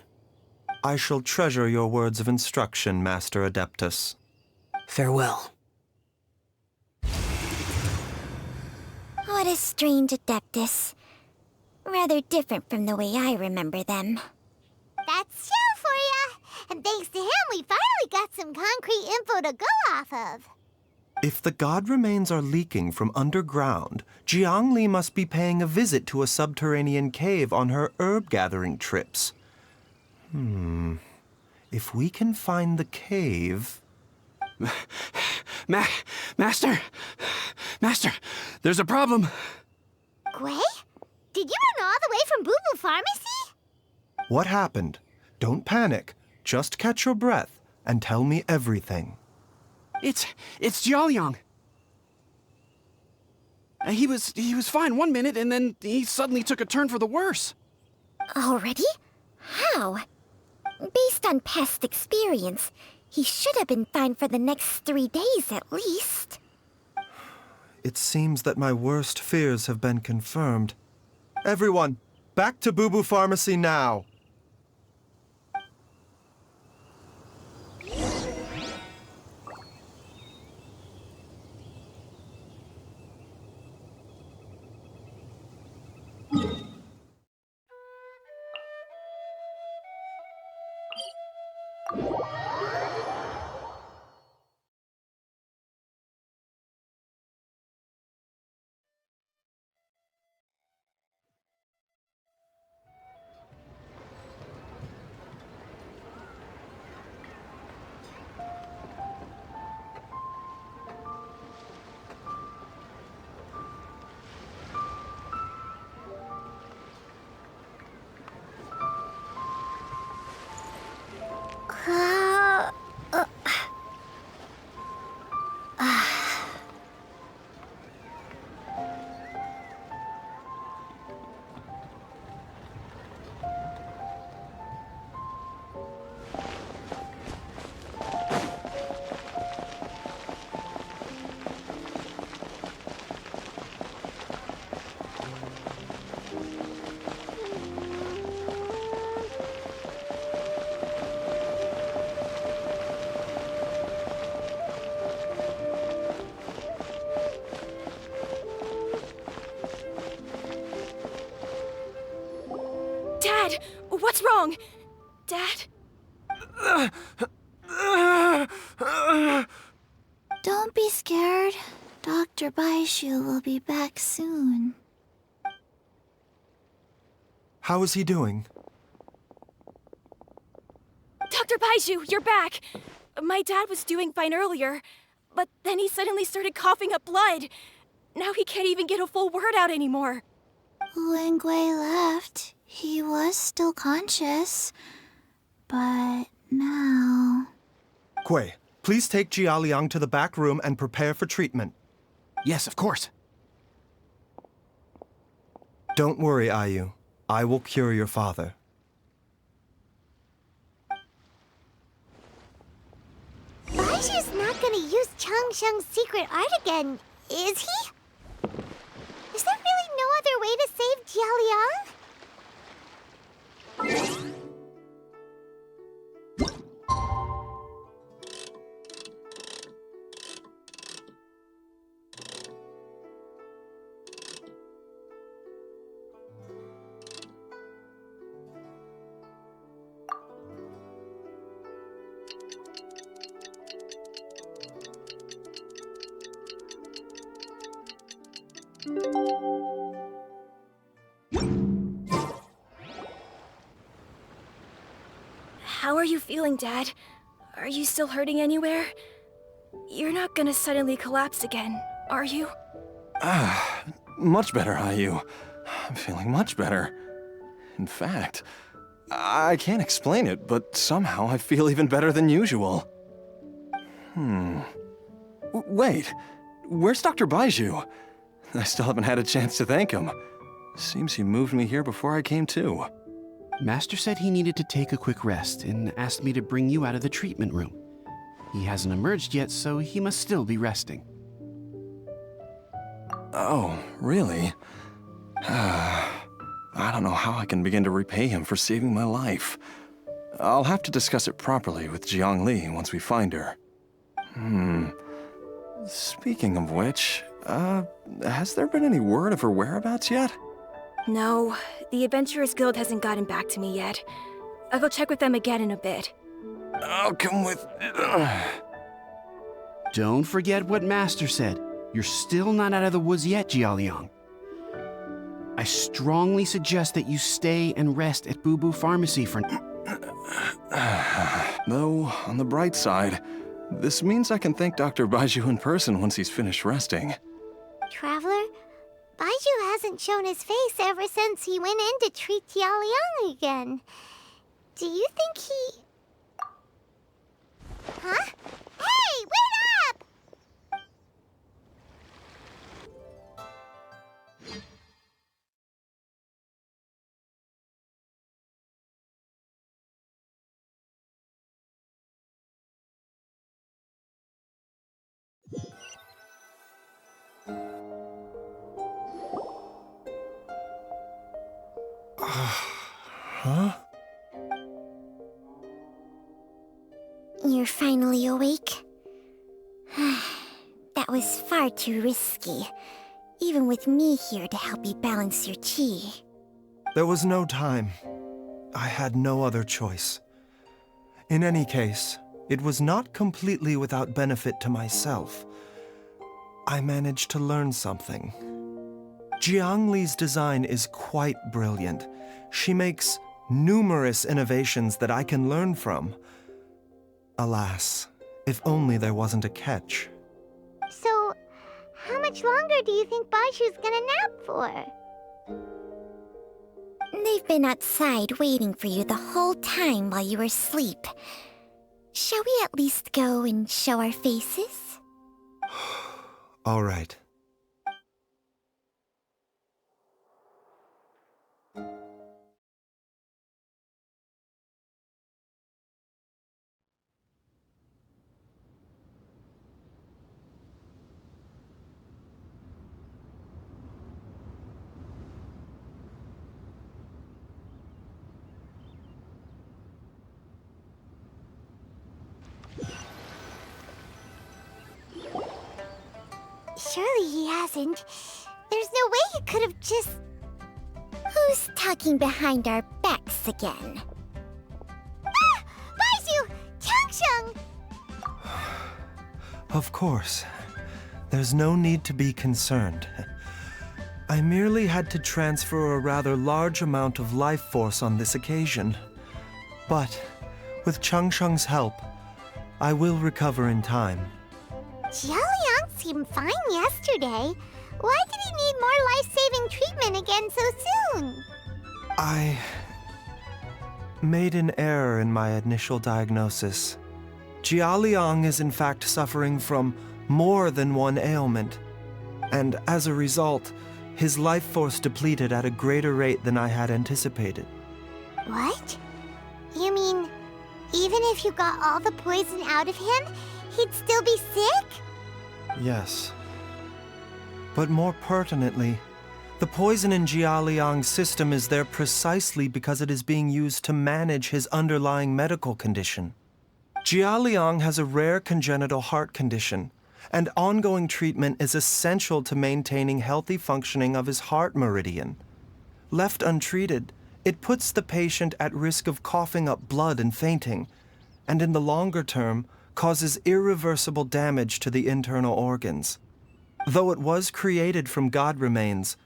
I shall treasure your words of instruction, Master Adeptus. Farewell. What a strange Adeptus. Rather different from the way I remember them. That's Shell for ya! And thanks to him, we finally got some concrete info to go off of. If the god remains are leaking from underground, Jiangli must be paying a visit to a subterranean cave on her herb-gathering trips. If we can find the cave... Master! Master, there's a problem. Gwei? Did you run all the way from Boo Boo Pharmacy? What happened? Don't panic. Just catch your breath and tell me everything. It's Jiaoliang. He was fine one minute, and then he suddenly took a turn for the worse. Already? How? Based on past experience, he should have been fine for the next 3 days at least. It seems that my worst fears have been confirmed. Everyone, back to Boo Boo Pharmacy now! What's wrong? Dad? Don't be scared. Dr. Baishu will be back soon. How is he doing? Dr. Baishu, you're back! My dad was doing fine earlier, but then he suddenly started coughing up blood. Now he can't even get a full word out anymore. When Gui left, he was still conscious. But now... Gui, please take Jialiang to the back room and prepare for treatment. Yes, of course. Don't worry, Ayu. I will cure your father. Baishu's not gonna use Changsheng's secret art again, is he? Is there really no other way to save Jialiang? How are you feeling, Dad? Are you still hurting anywhere? You're not gonna suddenly collapse again, are you? Much better, Ayu. I'm feeling much better. In fact, I can't explain it, but somehow I feel even better than usual. Wait, where's Dr. Baiju? I still haven't had a chance to thank him. Seems he moved me here before I came to. Master said he needed to take a quick rest and asked me to bring you out of the treatment room. He hasn't emerged yet, so he must still be resting. Oh, really? I don't know how I can begin to repay him for saving my life. I'll have to discuss it properly with Jiang Li once we find her. Speaking of which, has there been any word of her whereabouts yet? No, the Adventurers Guild hasn't gotten back to me yet. I'll go check with them again in a bit. I'll come with... Don't forget what Master said. You're still not out of the woods yet, Jialiang. I strongly suggest that you stay and rest at Boo Boo Pharmacy for... Though, on the bright side, this means I can thank Dr. Baiju in person once he's finished resting. Traveler, Baiju hasn't shown his face ever since he went in to treat Jialiang again. Do you think he... Huh? Hey, wait up! Huh? You're finally awake? That was far too risky, even with me here to help you balance your chi. There was no time. I had no other choice. In any case, it was not completely without benefit to myself. I managed to learn something. Jiang Li's design is quite brilliant. She makes numerous innovations that I can learn from. Alas, if only there wasn't a catch. So, how much longer do you think Baishu's gonna nap for? They've been outside waiting for you the whole time while you were asleep. Shall we at least go and show our faces? All right. Surely he hasn't. There's no way he could have just... Who's talking behind our backs this again. Ah! Baizhu! Changsheng! Of course. There's no need to be concerned. I merely had to transfer a rather large amount of life force on this occasion. But, with Changsheng's help, I will recover in time. Jialiang seemed fine yesterday. Why did he need more life-saving treatment again so soon? I made an error in my initial diagnosis. Jialiang is in fact suffering from more than one ailment, and as a result, his life force depleted at a greater rate than I had anticipated. What? You mean, even if you got all the poison out of him, he'd still be sick? Yes. But more pertinently, the poison in Jialiang's system is there precisely because it is being used to manage his underlying medical condition. Jialiang has a rare congenital heart condition, and ongoing treatment is essential to maintaining healthy functioning of his heart meridian. Left untreated, it puts the patient at risk of coughing up blood and fainting, and in the longer term, causes irreversible damage to the internal organs. Though it was created from god remains,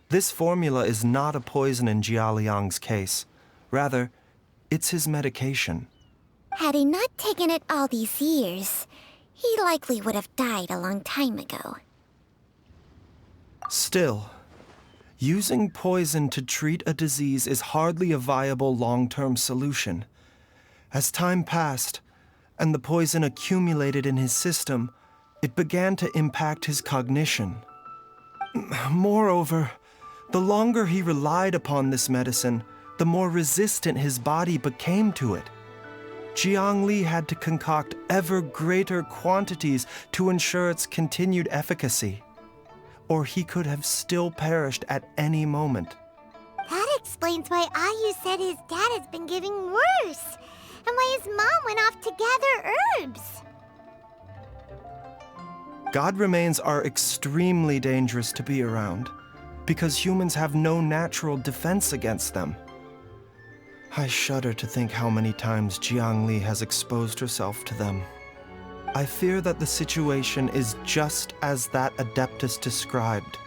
this formula is not a poison in Jialiang's case. Rather, it's his medication. Had he not taken it all these years, he likely would have died a long time ago. Still, using poison to treat a disease is hardly a viable long-term solution. As time passed, and the poison accumulated in his system, it began to impact his cognition. Moreover, the longer he relied upon this medicine, the more resistant his body became to it. Jiang Li had to concoct ever greater quantities to ensure its continued efficacy, or he could have still perished at any moment. That explains why Ayu said his dad has been getting worse, and why his mom went off to gather herbs. God remains are extremely dangerous to be around, because humans have no natural defense against them. I shudder to think how many times Jiang Li has exposed herself to them. I fear that the situation is just as that Adeptus described.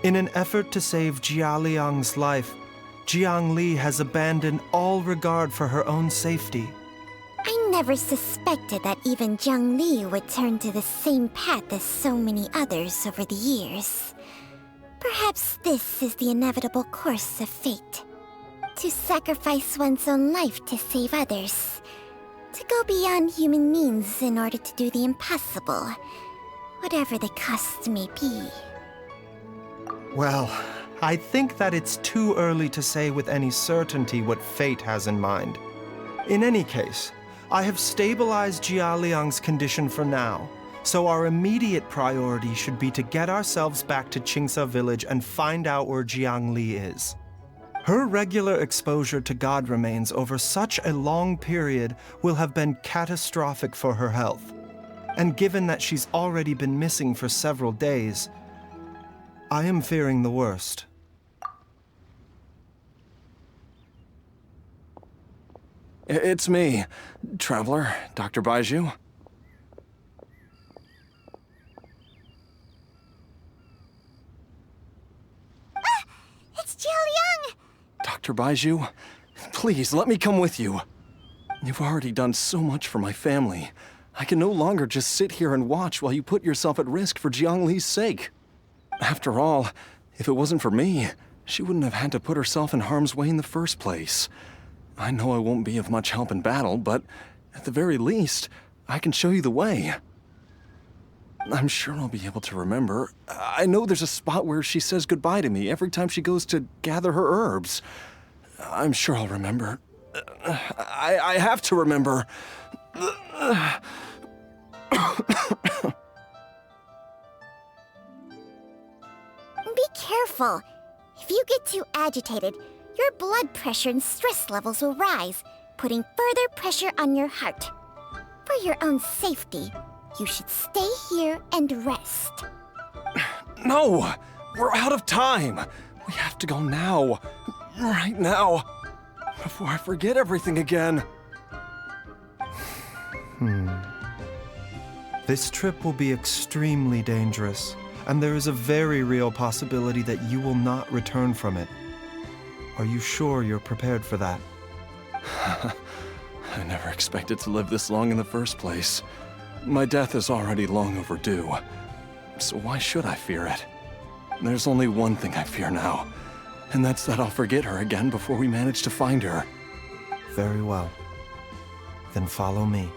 In an effort to save Jialiang's life, Jiang Li has abandoned all regard for her own safety. I never suspected that even Jiang Li would turn to the same path as so many others over the years. Perhaps this is the inevitable course of fate. To sacrifice one's own life to save others. To go beyond human means in order to do the impossible, whatever the cost may be. Well, I think that it's too early to say with any certainty what fate has in mind. In any case, I have stabilized Jialiang's condition for now, so our immediate priority should be to get ourselves back to Qingsa village and find out where Jiang Li is. Her regular exposure to god remains over such a long period will have been catastrophic for her health. And given that she's already been missing for several days, I am fearing the worst. It's me, Traveler, Dr. Baizhu. It's Jialiang! Dr. Baizhu, please let me come with you. You've already done so much for my family. I can no longer just sit here and watch while you put yourself at risk for Jiang Li's sake. After all, if it wasn't for me, she wouldn't have had to put herself in harm's way in the first place. I know I won't be of much help in battle, but at the very least, I can show you the way. I'm sure I'll be able to remember. I know there's a spot where she says goodbye to me every time she goes to gather her herbs. I'm sure I'll remember. I have to remember. Be careful. If you get too agitated, your blood pressure and stress levels will rise, putting further pressure on your heart. For your own safety, you should stay here and rest. No! We're out of time! We have to go now. Right now. before I forget everything again. This trip will be extremely dangerous, and there is a very real possibility that you will not return from it. Are you sure you're prepared for that? I never expected to live this long in the first place. My death is already long overdue. So why should I fear it? There's only one thing I fear now, and that's that I'll forget her again before we manage to find her. Very well. Then follow me.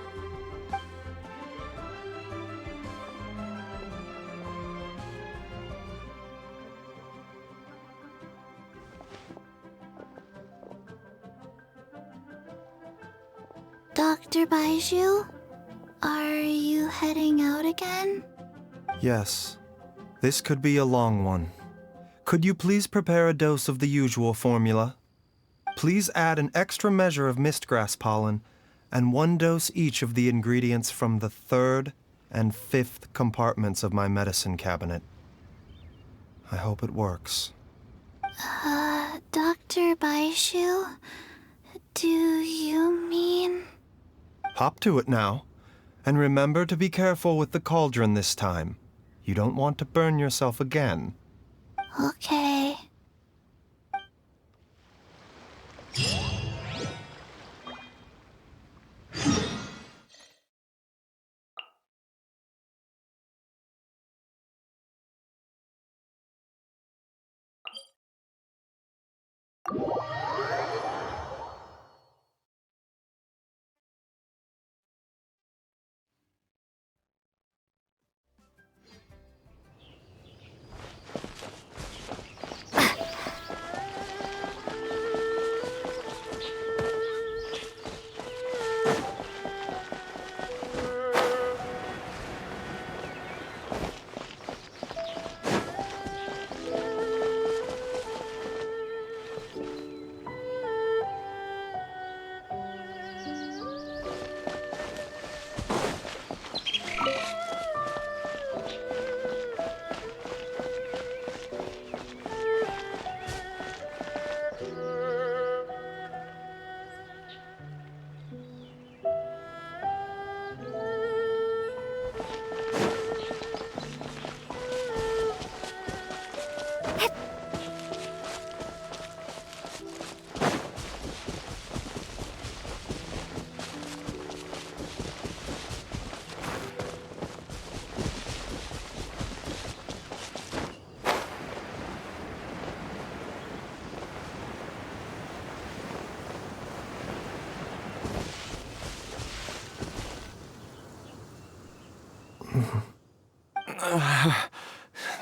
Dr. Baiju, are you heading out again? Yes. This could be a long one. Could you please prepare a dose of the usual formula? Please add an extra measure of mistgrass pollen and 1 dose each of the ingredients from the 3rd and 5th compartments of my medicine cabinet. I hope it works. Dr. Baiju, do you mean... Hop to it now. And remember to be careful with the cauldron this time. You don't want to burn yourself again. Okay.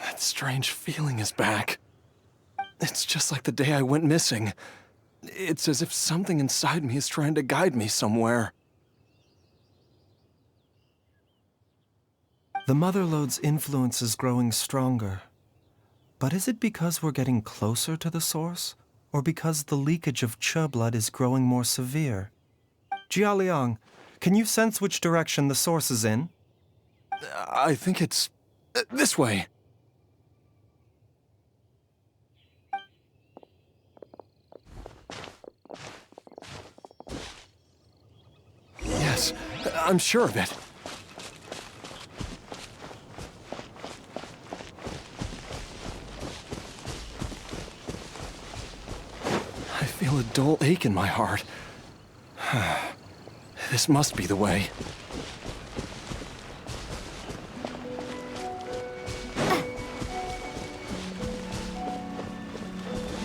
That strange feeling is back. It's just like the day I went missing. It's as if something inside me is trying to guide me somewhere. The Motherlode's influence is growing stronger. But is it because we're getting closer to the source? Or because the leakage of Che blood is growing more severe? Jialiang, can you sense which direction the source is in? I think it's... this way. Yes, I'm sure of it. I feel a dull ache in my heart. This must be the way.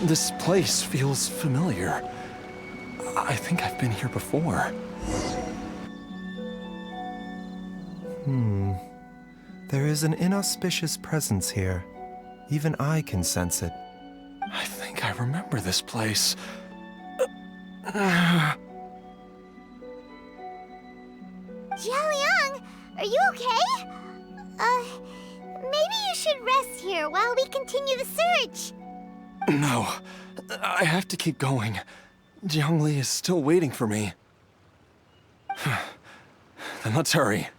This place feels familiar. I think I've been here before. There is an inauspicious presence here. Even I can sense it. I think I remember this place. Jialiang, are you okay? Maybe you should rest here while we continue the search. No, I have to keep going. Jiangli is still waiting for me. Then let's hurry.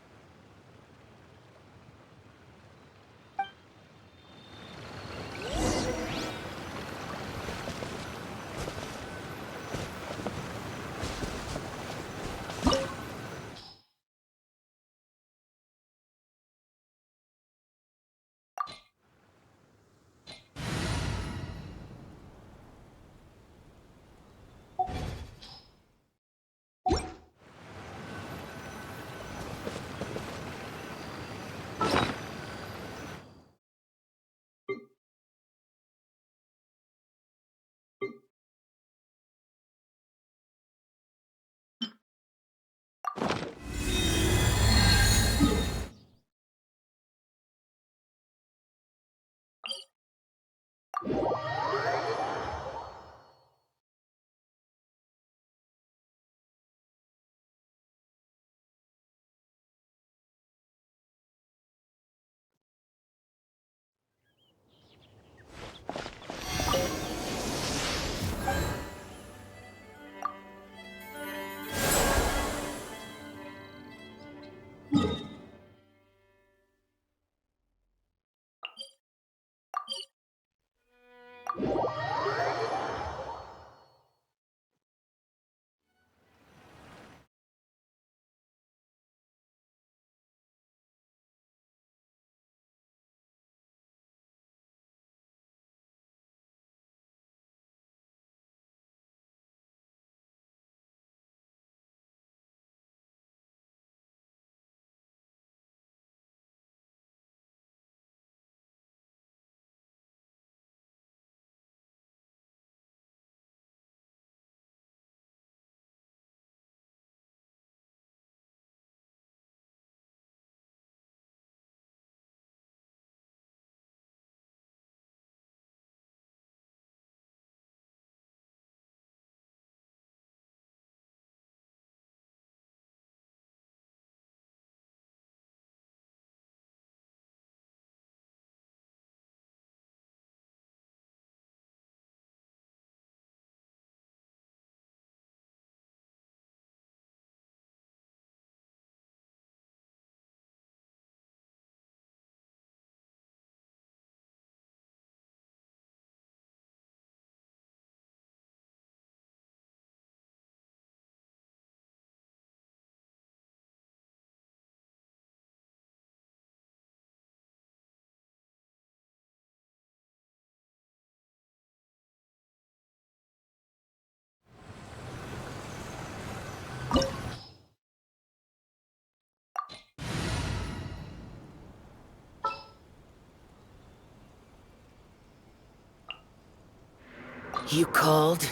You called?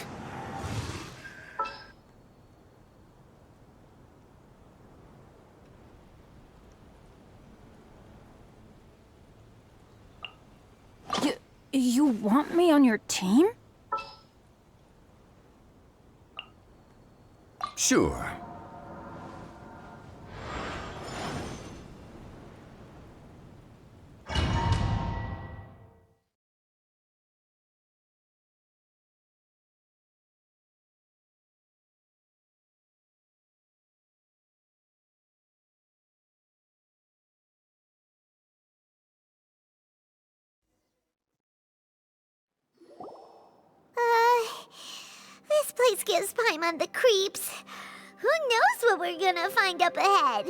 You want me on your team? Sure. This place gives Paimon the creeps. Who knows what we're gonna find up ahead?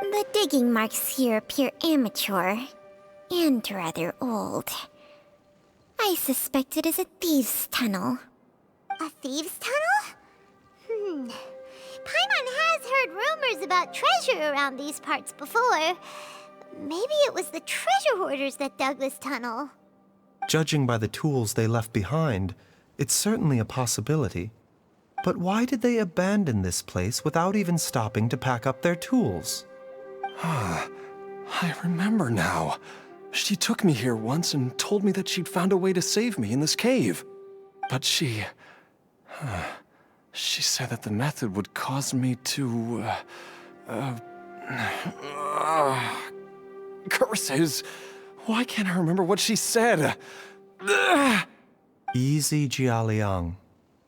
The digging marks here appear amateur and rather old. I suspect it is a thieves' tunnel. A thieves' tunnel? Paimon has heard rumors about treasure around these parts before. Maybe it was the treasure hoarders that dug this tunnel. Judging by the tools they left behind, it's certainly a possibility. But why did they abandon this place without even stopping to pack up their tools? I remember now. She took me here once and told me that she'd found a way to save me in this cave. But she said that the method would cause me to, curses. Why can't I remember what she said? Easy, Jialiang.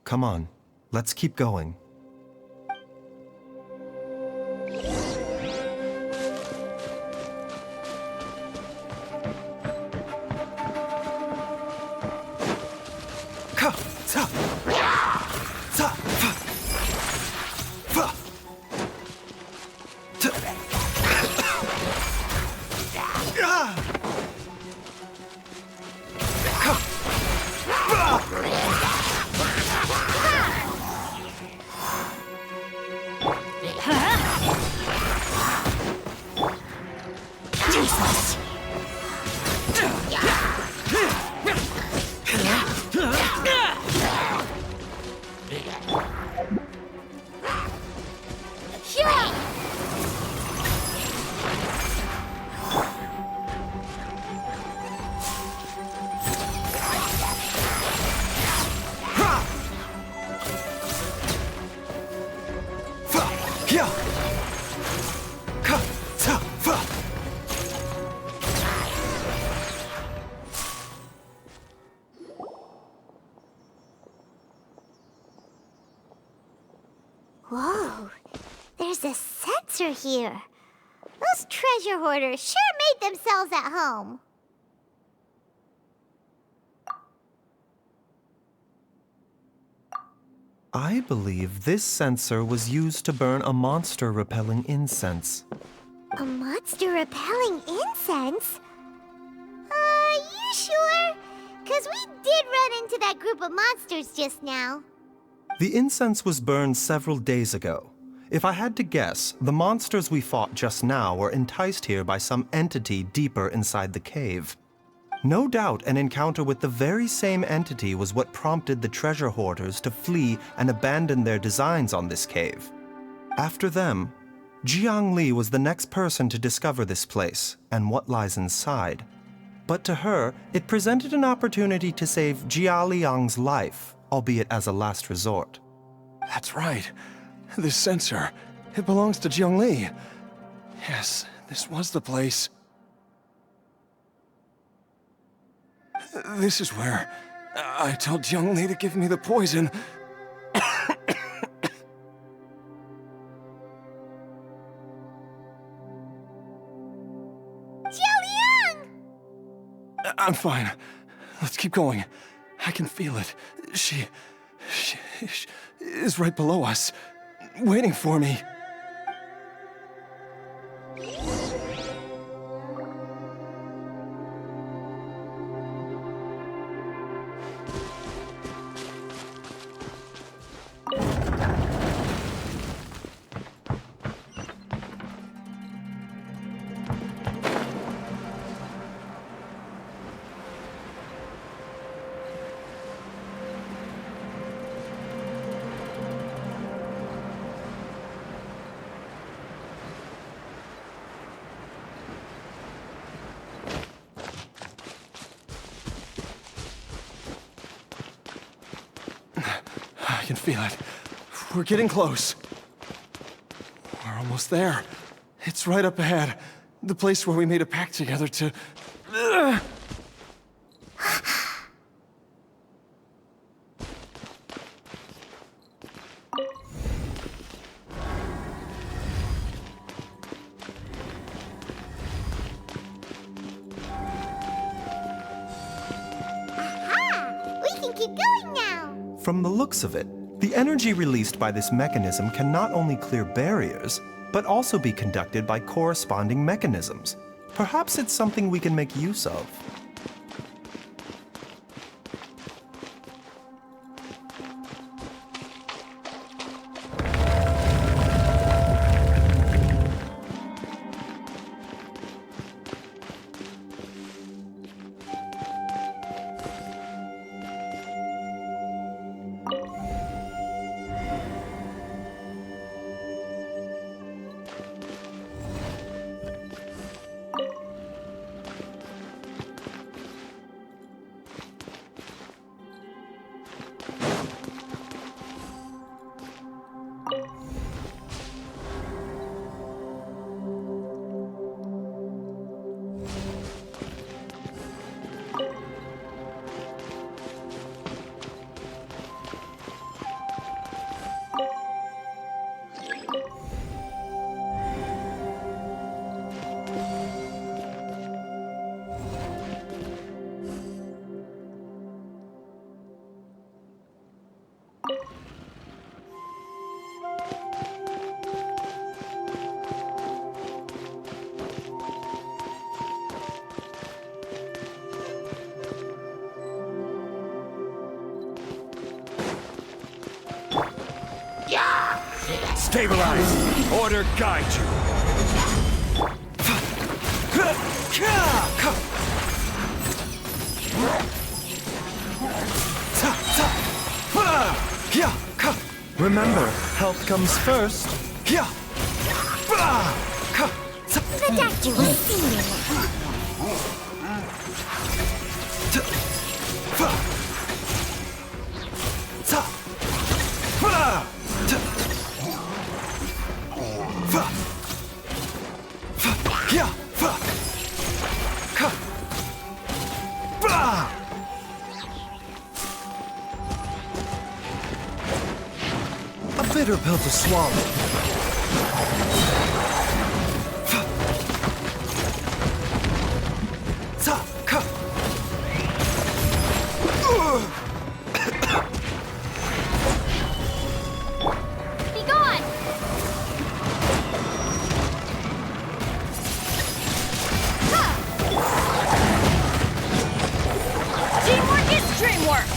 Come on, let's keep going. Whoa, there's a sensor here. Those treasure hoarders sure made themselves at home. I believe this sensor was used to burn a monster-repelling incense. A monster-repelling incense? You sure? 'Cause we did run into that group of monsters just now. The incense was burned several days ago. If I had to guess, the monsters we fought just now were enticed here by some entity deeper inside the cave. No doubt an encounter with the very same entity was what prompted the treasure hoarders to flee and abandon their designs on this cave. After them, Jiang Li was the next person to discover this place and what lies inside. But to her, it presented an opportunity to save Jia Liang's life, albeit as a last resort. That's right. This sensor, it belongs to Jiang Li. Yes, this was the place. This is where I told Jiang Li to give me the poison. I'm fine. Let's keep going. I can feel it. She is right below us, waiting for me. I can feel it. We're getting close. We're almost there. It's right up ahead. The place where we made a pact together to... From the looks of it, the energy released by this mechanism can not only clear barriers, but also be conducted by corresponding mechanisms. Perhaps it's something we can make use of. Stabilize! Order guide you! Remember, health comes first. The doctor will see you now. A bitter pill pill to swallow. Be gone! Teamwork is dreamwork!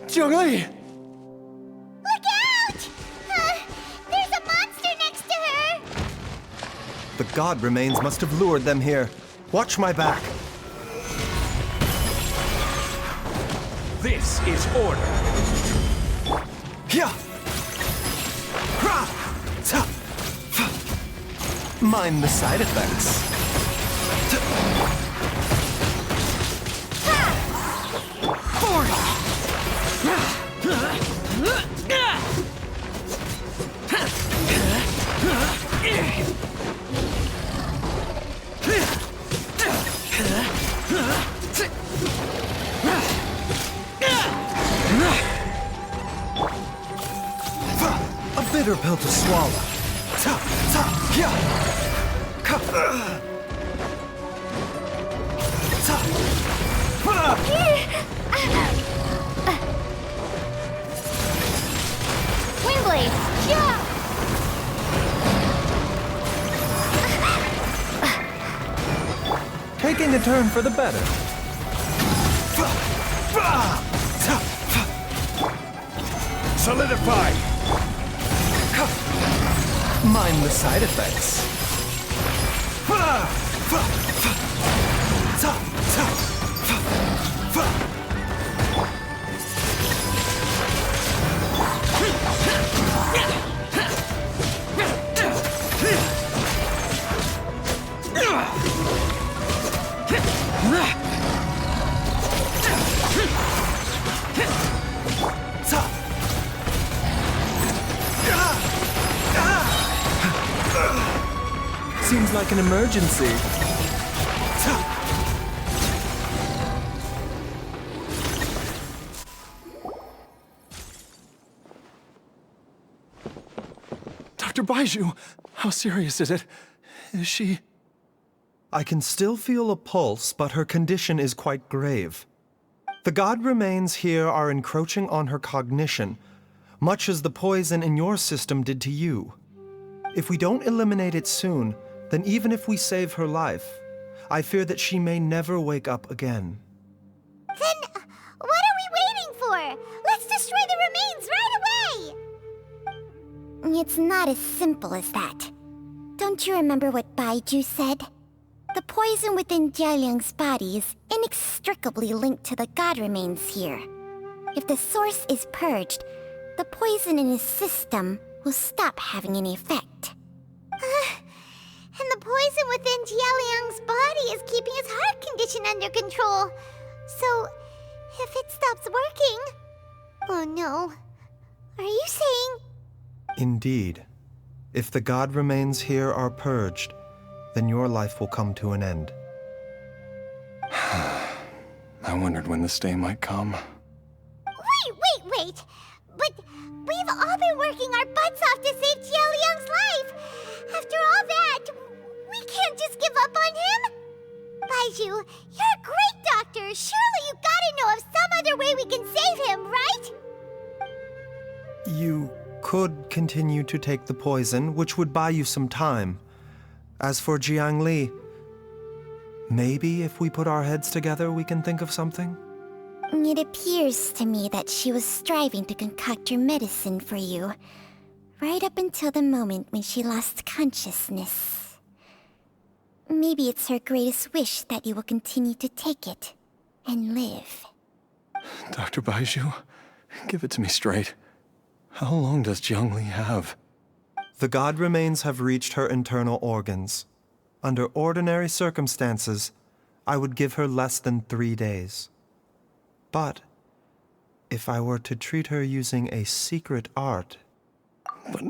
Zhongli! What god remains must have lured them here. Watch my back. This is order. Here! Mind the side effects. A bitter pill to swallow. Windblade! Yeah! Taking a turn for the better. Solidify! Mind the side effects. Seems like an emergency. Dr. Baiju, how serious is it? Is she... I can still feel a pulse, but her condition is quite grave. The god remains here are encroaching on her cognition, much as the poison in your system did to you. If we don't eliminate it soon, then even if we save her life, I fear that she may never wake up again. Then, what are we waiting for? Let's destroy the remains right away! It's not as simple as that. Don't you remember what Baiju said? The poison within Jialiang's body is inextricably linked to the god remains here. If the source is purged, the poison in his system will stop having any effect. And the poison within Jialiang's body is keeping his heart condition under control. So, if it stops working... Oh no. Are you saying... Indeed. If the god remains here are purged, then your life will come to an end. I wondered when this day might come. Wait! But we've all been working our butts off to save Jialiang's life! After all that, we can't just give up on him! Baiju, you're a great doctor! Surely you gotta know of some other way we can save him, right? You could continue to take the poison, which would buy you some time. As for Jiang Li, maybe if we put our heads together, we can think of something? It appears to me that she was striving to concoct your medicine for you, right up until the moment when she lost consciousness. Maybe it's her greatest wish that you will continue to take it and live. Dr. Baiju, give it to me straight. How long does Jiang Li have? The god remains have reached her internal organs. Under ordinary circumstances, I would give her less than 3 days. But if I were to treat her using a secret art... But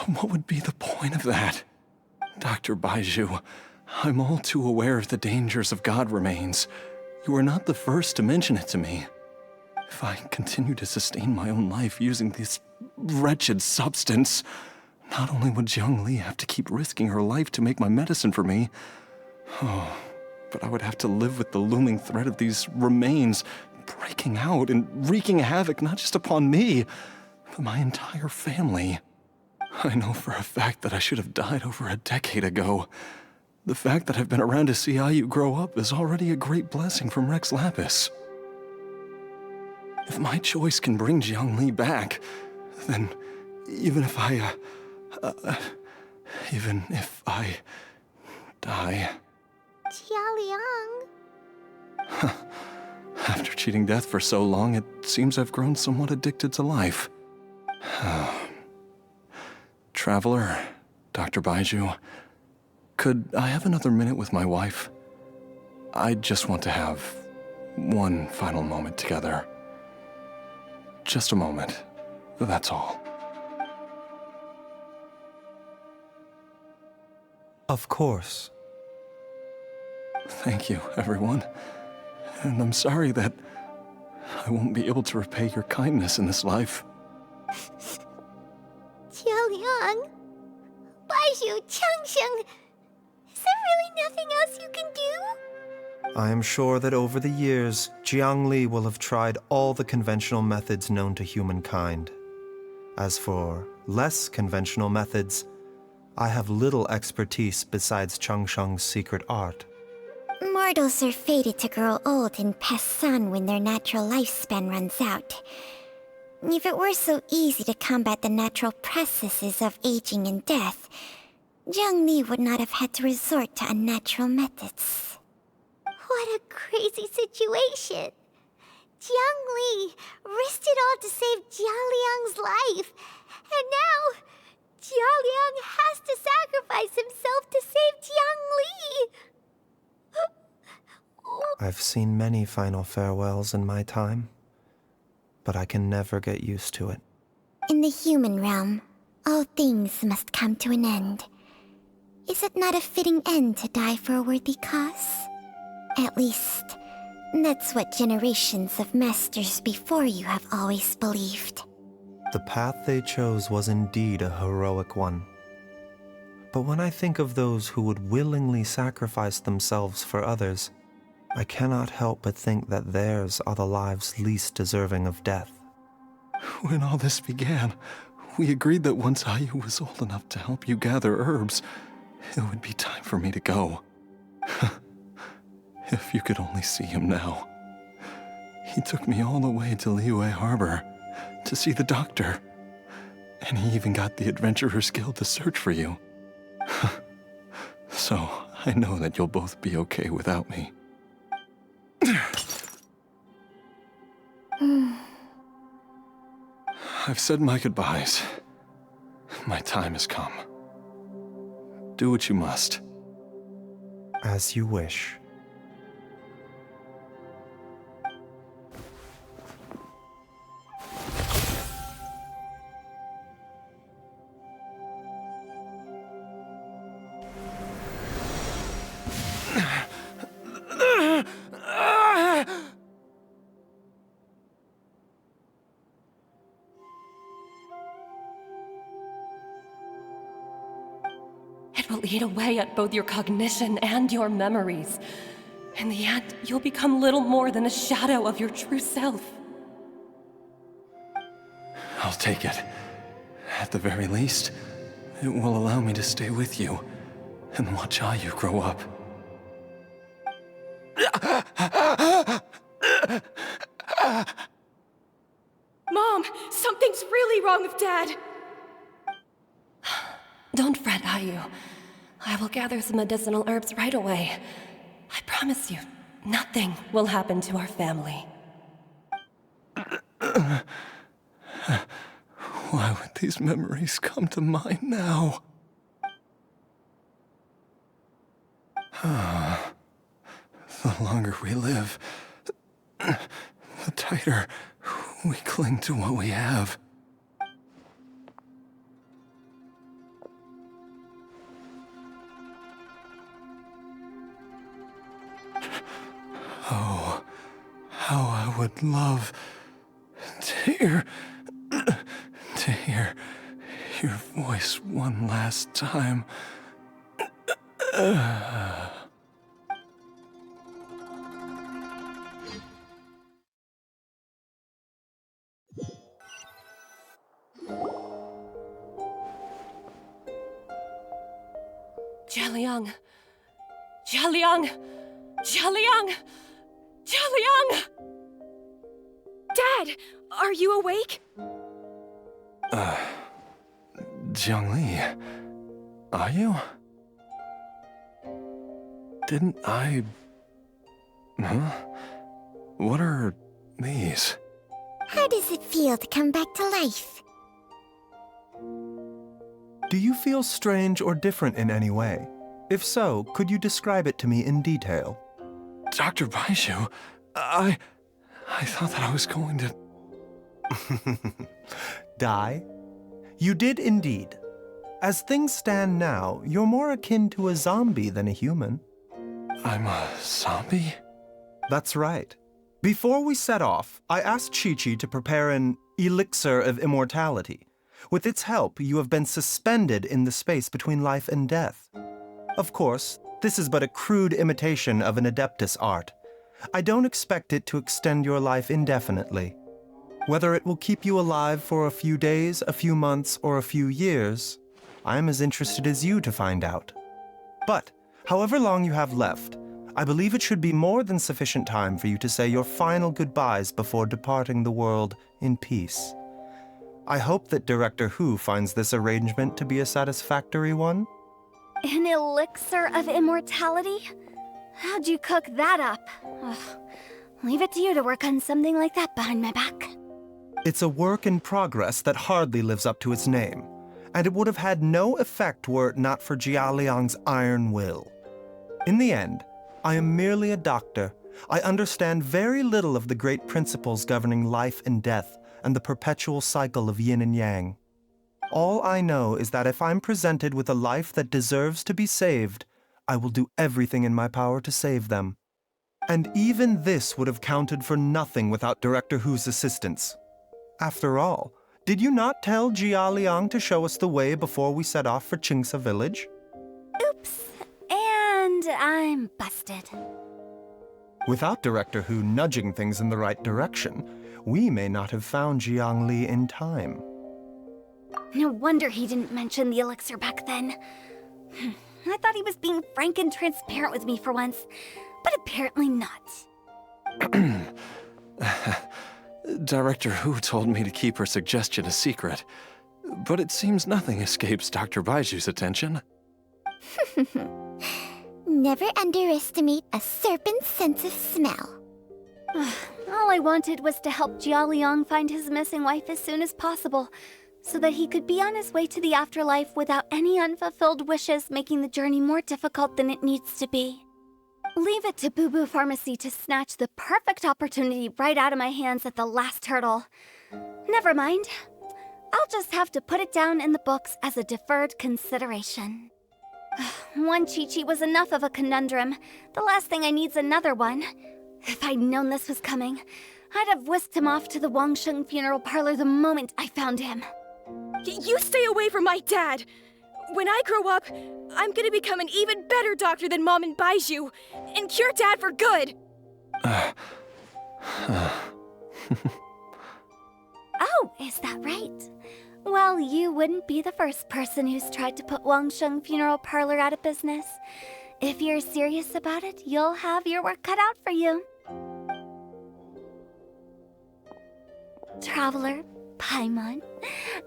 what would be the point of that? Dr. Baiju, I'm all too aware of the dangers of god remains. You are not the first to mention it to me. If I continue to sustain my own life using this wretched substance, not only would Jiang Li have to keep risking her life to make my medicine for me, but I would have to live with the looming threat of these remains breaking out and wreaking havoc not just upon me, but my entire family. I know for a fact that I should have died over a decade ago. The fact that I've been around to see IU grow up is already a great blessing from Rex Lapis. If my choice can bring Jiang Li back, then even if I die. Jialiang. After cheating death for so long, it seems I've grown somewhat addicted to life. Traveler, Dr. Baiju, could I have another minute with my wife? I just want to have one final moment together. Just a moment. That's all. Of course. Thank you, everyone. And I'm sorry that I won't be able to repay your kindness in this life. Jialiang. Baiju, Changsheng. Is there really nothing else you can do? I am sure that over the years, Jiang Li will have tried all the conventional methods known to humankind. As for less conventional methods, I have little expertise besides Changsheng's secret art. Mortals are fated to grow old and pass on when their natural lifespan runs out. If it were so easy to combat the natural processes of aging and death, Jiang Li would not have had to resort to unnatural methods. What a crazy situation. Jiang Li risked it all to save Jialiang's life. And now, Jialiang has to sacrifice himself to save Jiang Li. I've seen many final farewells in my time, but I can never get used to it. In the human realm, all things must come to an end. Is it not a fitting end to die for a worthy cause? At least, that's what generations of masters before you have always believed. The path they chose was indeed a heroic one. But when I think of those who would willingly sacrifice themselves for others, I cannot help but think that theirs are the lives least deserving of death. When all this began, we agreed that once Ayu was old enough to help you gather herbs, it would be time for me to go. If you could only see him now. He took me all the way to Liyue Harbor to see the doctor. And he even got the Adventurers Guild to search for you. So, I know that you'll both be okay without me. I've said my goodbyes. My time has come. Do what you must. As you wish. It will eat away at both your cognition and your memories. In the end, you'll become little more than a shadow of your true self. I'll take it. At the very least, it will allow me to stay with you and watch Ayu grow up. Mom, something's really wrong with Dad. Don't fret, Ayu. I will gather some medicinal herbs right away. I promise you, nothing will happen to our family. Why would these memories come to mind now? The longer we live, the tighter we cling to what we have. Oh, how I would love to hear your voice one last time. Jialiang! Jialiang! Jialiang! Jialiang! Dad, are you awake? Jiang Li, are you? Didn't I... Huh? What are these? How does it feel to come back to life? Do you feel strange or different in any way? If so, could you describe it to me in detail? Dr. Baizhu, I thought that I was going to... Die? You did indeed. As things stand now, you're more akin to a zombie than a human. I'm a zombie? That's right. Before we set off, I asked Chi-Chi to prepare an elixir of immortality. With its help, you have been suspended in the space between life and death. Of course, this is but a crude imitation of an Adeptus art. I don't expect it to extend your life indefinitely. Whether it will keep you alive for a few days, a few months, or a few years, I'm as interested as you to find out. But, however long you have left, I believe it should be more than sufficient time for you to say your final goodbyes before departing the world in peace. I hope that Director Hu finds this arrangement to be a satisfactory one. An elixir of immortality? How'd you cook that up? Ugh. Leave it to you to work on something like that behind my back. It's a work in progress that hardly lives up to its name, and it would have had no effect were it not for Jia Liang's iron will. In the end, I am merely a doctor. I understand very little of the great principles governing life and death and the perpetual cycle of yin and yang. All I know is that if I'm presented with a life that deserves to be saved, I will do everything in my power to save them. And even this would have counted for nothing without Director Hu's assistance. After all, did you not tell Jia Liang to show us the way before we set off for Qingsa village? Oops. And I'm busted. Without Director Hu nudging things in the right direction, we may not have found Jiangli in time. No wonder he didn't mention the elixir back then. I thought he was being frank and transparent with me for once, but apparently not. Director Hu told me to keep her suggestion a secret, but it seems nothing escapes Dr. Baiju's attention. Never underestimate a serpent's sense of smell. All I wanted was to help Jia Liang find his missing wife as soon as possible, so that he could be on his way to the afterlife without any unfulfilled wishes making the journey more difficult than it needs to be. Leave it to Boo Boo Pharmacy to snatch the perfect opportunity right out of my hands at the last hurdle. Never mind. I'll just have to put it down in the books as a deferred consideration. One Chi-Chi was enough of a conundrum. The last thing I need's another one. If I'd known this was coming, I'd have whisked him off to the Wangsheng funeral parlor the moment I found him. You stay away from my dad! When I grow up, I'm gonna become an even better doctor than Mom and Baizhu, and cure Dad for good! Oh, is that right? Well, you wouldn't be the first person who's tried to put Wangsheng funeral parlor out of business. If you're serious about it, you'll have your work cut out for you. Traveler, Paimon,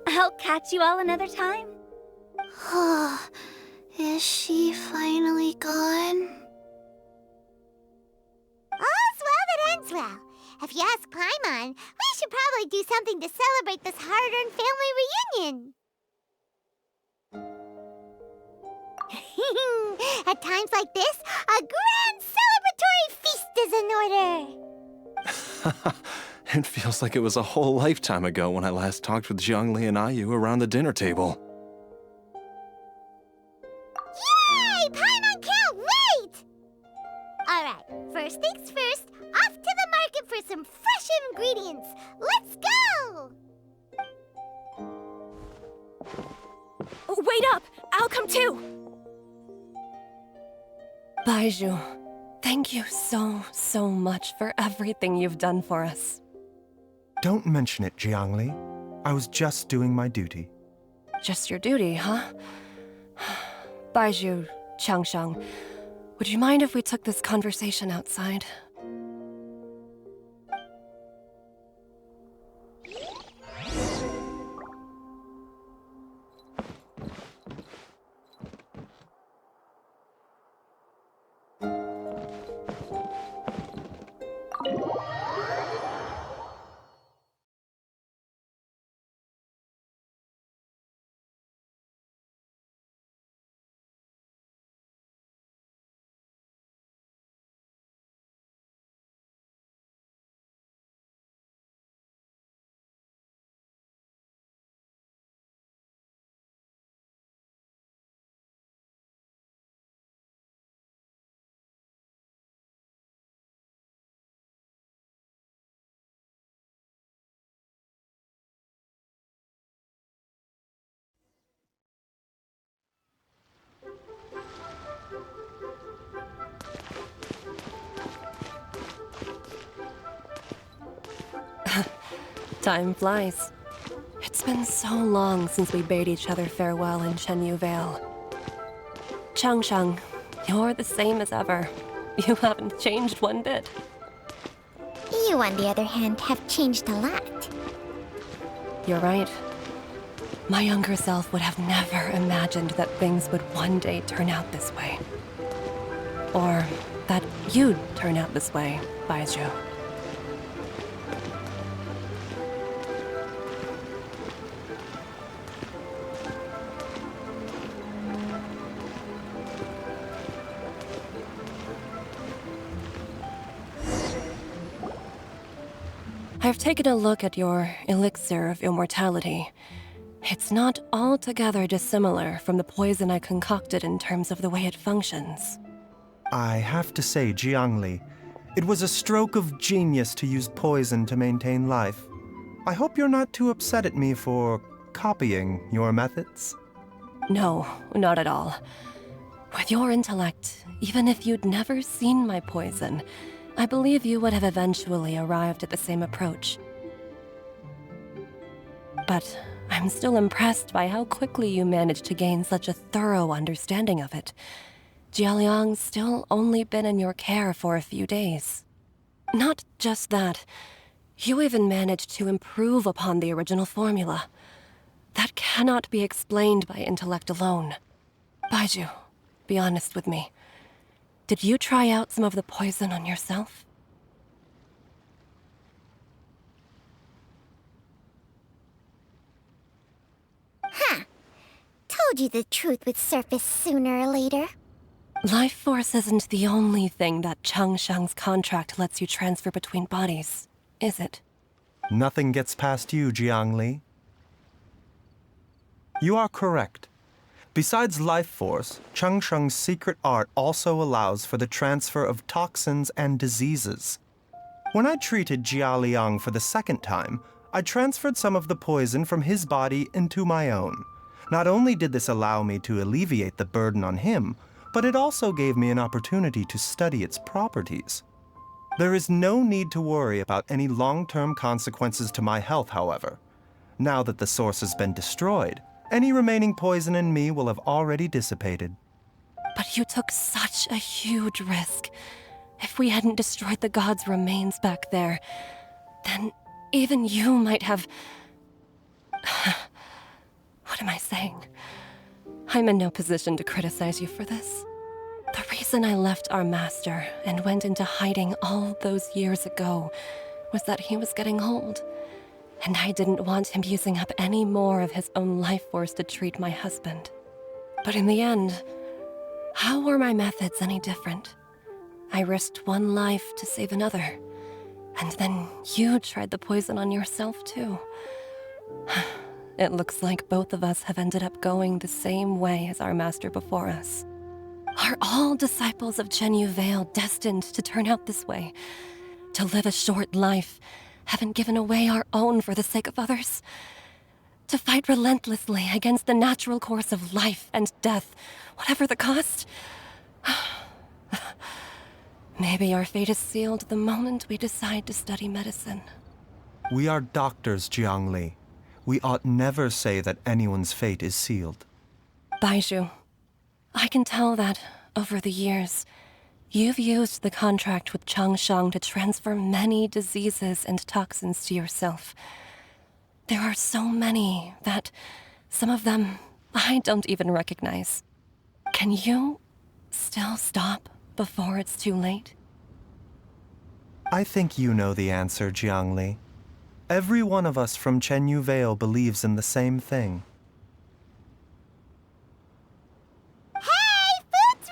I'll catch you all another time. Is she finally gone? All's well that ends well. If you ask Paimon, we should probably do something to celebrate this hard-earned family reunion. At times like this, a grand celebratory feast is in order. It feels like it was a whole lifetime ago when I last talked with Zhongli and Ayu around the dinner table. Yay! Paimon can't wait! Alright, first things first, off to the market for some fresh ingredients. Let's go! Wait up! I'll come too! Baizhu, thank you so much for everything you've done for us. Don't mention it, Jiangli. I was just doing my duty. Just your duty, huh? Baizhu, Changsheng, would you mind if we took this conversation outside? Time flies. It's been so long since we bade each other farewell in Chenyu Vale. Changsheng, you're the same as ever. You haven't changed one bit. You, on the other hand, have changed a lot. You're right. My younger self would have never imagined that things would one day turn out this way. Or that you'd turn out this way, Baizhu. I've taken a look at your elixir of immortality. It's not altogether dissimilar from the poison I concocted in terms of the way it functions. I have to say, Jiangli, it was a stroke of genius to use poison to maintain life. I hope you're not too upset at me for copying your methods. No, not at all. With your intellect, even if you'd never seen my poison, I believe you would have eventually arrived at the same approach. But I'm still impressed by how quickly you managed to gain such a thorough understanding of it. Jialiang's still only been in your care for a few days. Not just that, you even managed to improve upon the original formula. That cannot be explained by intellect alone. Baizhu, be honest with me. Did you try out some of the poison on yourself? Huh. Told you the truth would surface sooner or later. Life force isn't the only thing that Changsheng's contract lets you transfer between bodies, is it? Nothing gets past you, Jiangli. You are correct. Besides life force, Changsheng's secret art also allows for the transfer of toxins and diseases. When I treated Jia Liang for the second time, I transferred some of the poison from his body into my own. Not only did this allow me to alleviate the burden on him, but it also gave me an opportunity to study its properties. There is no need to worry about any long-term consequences to my health, however. Now that the source has been destroyed, any remaining poison in me will have already dissipated. But you took such a huge risk. If we hadn't destroyed the god's remains back there, then even you might have... What am I saying? I'm in no position to criticize you for this. The reason I left our master and went into hiding all those years ago was that he was getting old. And I didn't want him using up any more of his own life force to treat my husband. But in the end, how were my methods any different? I risked one life to save another. And then you tried the poison on yourself too. It looks like both of us have ended up going the same way as our master before us. Are all disciples of Chenyu Vale destined to turn out this way? To live a short life, having given away our own for the sake of others? To fight relentlessly against the natural course of life and death, whatever the cost? Maybe our fate is sealed the moment we decide to study medicine. We are doctors, Jiangli. We ought never say that anyone's fate is sealed. Baizhu, I can tell that, over the years, you've used the contract with Changsheng to transfer many diseases and toxins to yourself. There are so many that, some of them, I don't even recognize. Can you still stop before it's too late? I think you know the answer, Jiangli. Every one of us from Chenyu Vale believes in the same thing. Hey, food's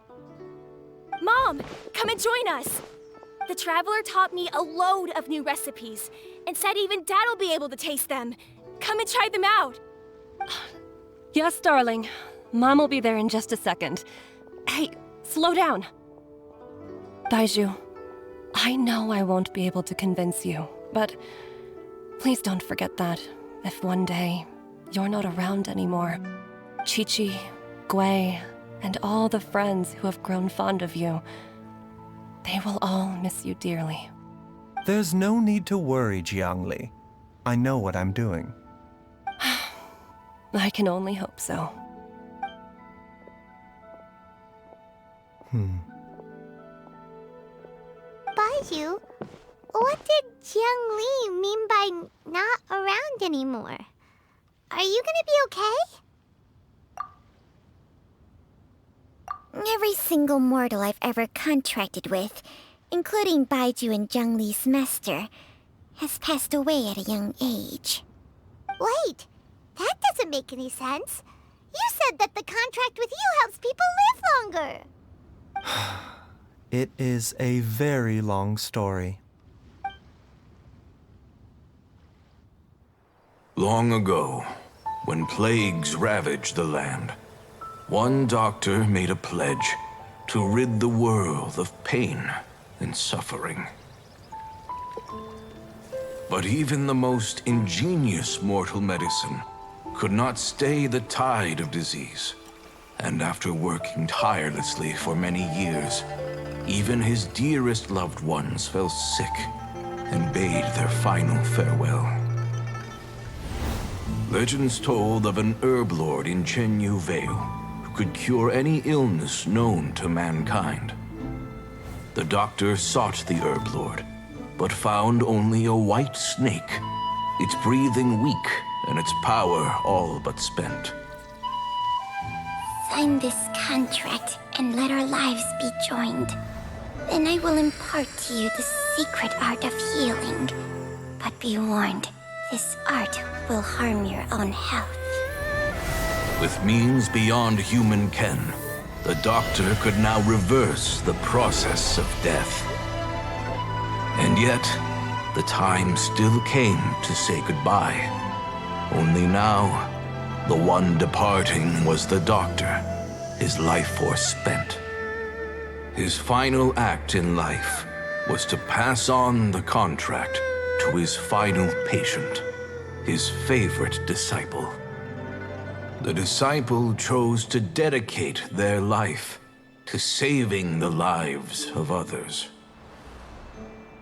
ready! Mom, come and join us. The Traveler taught me a load of new recipes and said even Dad will be able to taste them. Come and try them out. Yes, darling. Mom will be there in just a second. Hey, slow down. Baizhu, I know I won't be able to convince you, but please don't forget that if one day you're not around anymore, Chi-Chi, Gui, and all the friends who have grown fond of you, they will all miss you dearly. There's no need to worry, Jiangli. I know what I'm doing. I can only hope so. Baju, what did Jiang Li mean by not around anymore? Are you gonna be okay? Every single mortal I've ever contracted with, including Baiju and Jiang Li's master, has passed away at a young age. Wait, that doesn't make any sense. You said that the contract with you helps people live longer. It is a very long story. Long ago, when plagues ravaged the land, one doctor made a pledge to rid the world of pain and suffering. But even the most ingenious mortal medicine could not stay the tide of disease. And after working tirelessly for many years, even his dearest loved ones fell sick and bade their final farewell. Legends told of an herb lord in Chenyu Vale who could cure any illness known to mankind. The doctor sought the herb lord, but found only a white snake, its breathing weak and its power all but spent. Sign this contract and let our lives be joined. Then I will impart to you the secret art of healing. But be warned, this art will harm your own health. With means beyond human ken, the doctor could now reverse the process of death. And yet, the time still came to say goodbye. Only now, the one departing was the doctor, his life force spent. His final act in life was to pass on the contract to his final patient, his favorite disciple. The disciple chose to dedicate their life to saving the lives of others.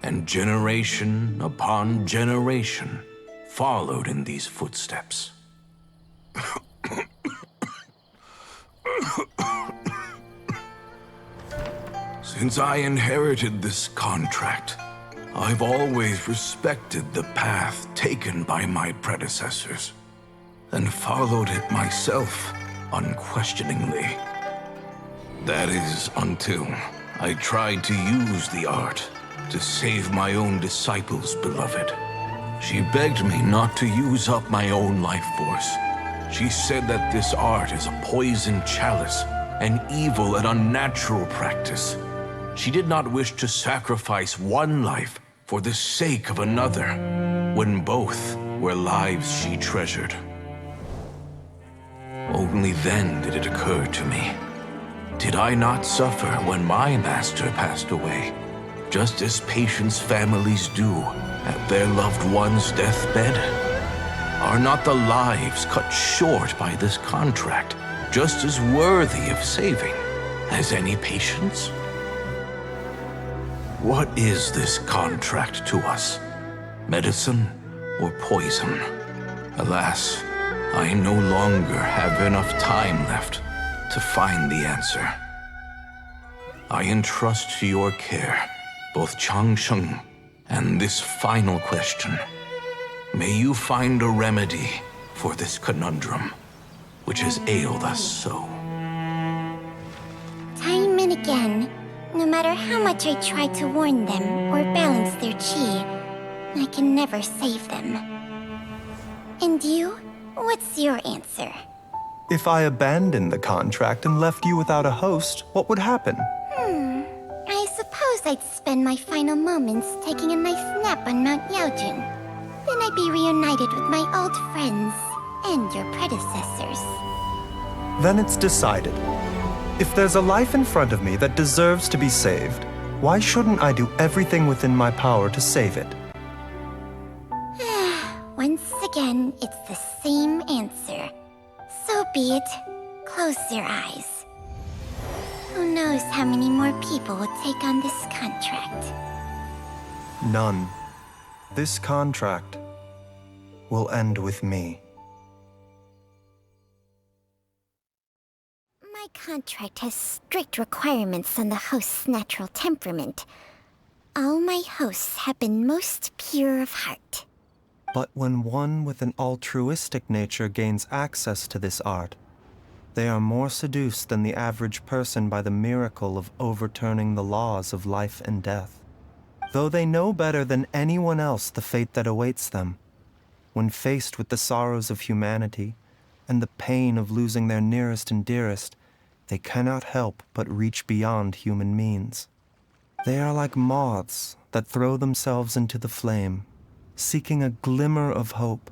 And generation upon generation followed in these footsteps. Since I inherited this contract, I've always respected the path taken by my predecessors, and followed it myself unquestioningly. That is, until I tried to use the art to save my own disciple's beloved. She begged me not to use up my own life force. She said that this art is a poisoned chalice, an evil and unnatural practice. She did not wish to sacrifice one life for the sake of another, when both were lives she treasured. Only then did it occur to me. Did I not suffer when my master passed away, just as patients' families do at their loved one's deathbed? Are not the lives cut short by this contract just as worthy of saving as any patients? What is this contract to us? Medicine or poison? Alas, I no longer have enough time left to find the answer. I entrust to your care both Changsheng and this final question. May you find a remedy for this conundrum, which has ailed us so. Time and again, no matter how much I try to warn them or balance their chi, I can never save them. And you? What's your answer? If I abandoned the contract and left you without a host, what would happen? I suppose I'd spend my final moments taking a nice nap on Mount Yaojun. Then I'd be reunited with my old friends and your predecessors. Then it's decided. If there's a life in front of me that deserves to be saved, why shouldn't I do everything within my power to save it? Once again, it's the same answer. So be it. Close your eyes. Who knows how many more people will take on this contract? None. This contract will end with me. My contract has strict requirements on the host's natural temperament. All my hosts have been most pure of heart. But when one with an altruistic nature gains access to this art, they are more seduced than the average person by the miracle of overturning the laws of life and death. Though they know better than anyone else the fate that awaits them, when faced with the sorrows of humanity and the pain of losing their nearest and dearest, they cannot help but reach beyond human means. They are like moths that throw themselves into the flame, seeking a glimmer of hope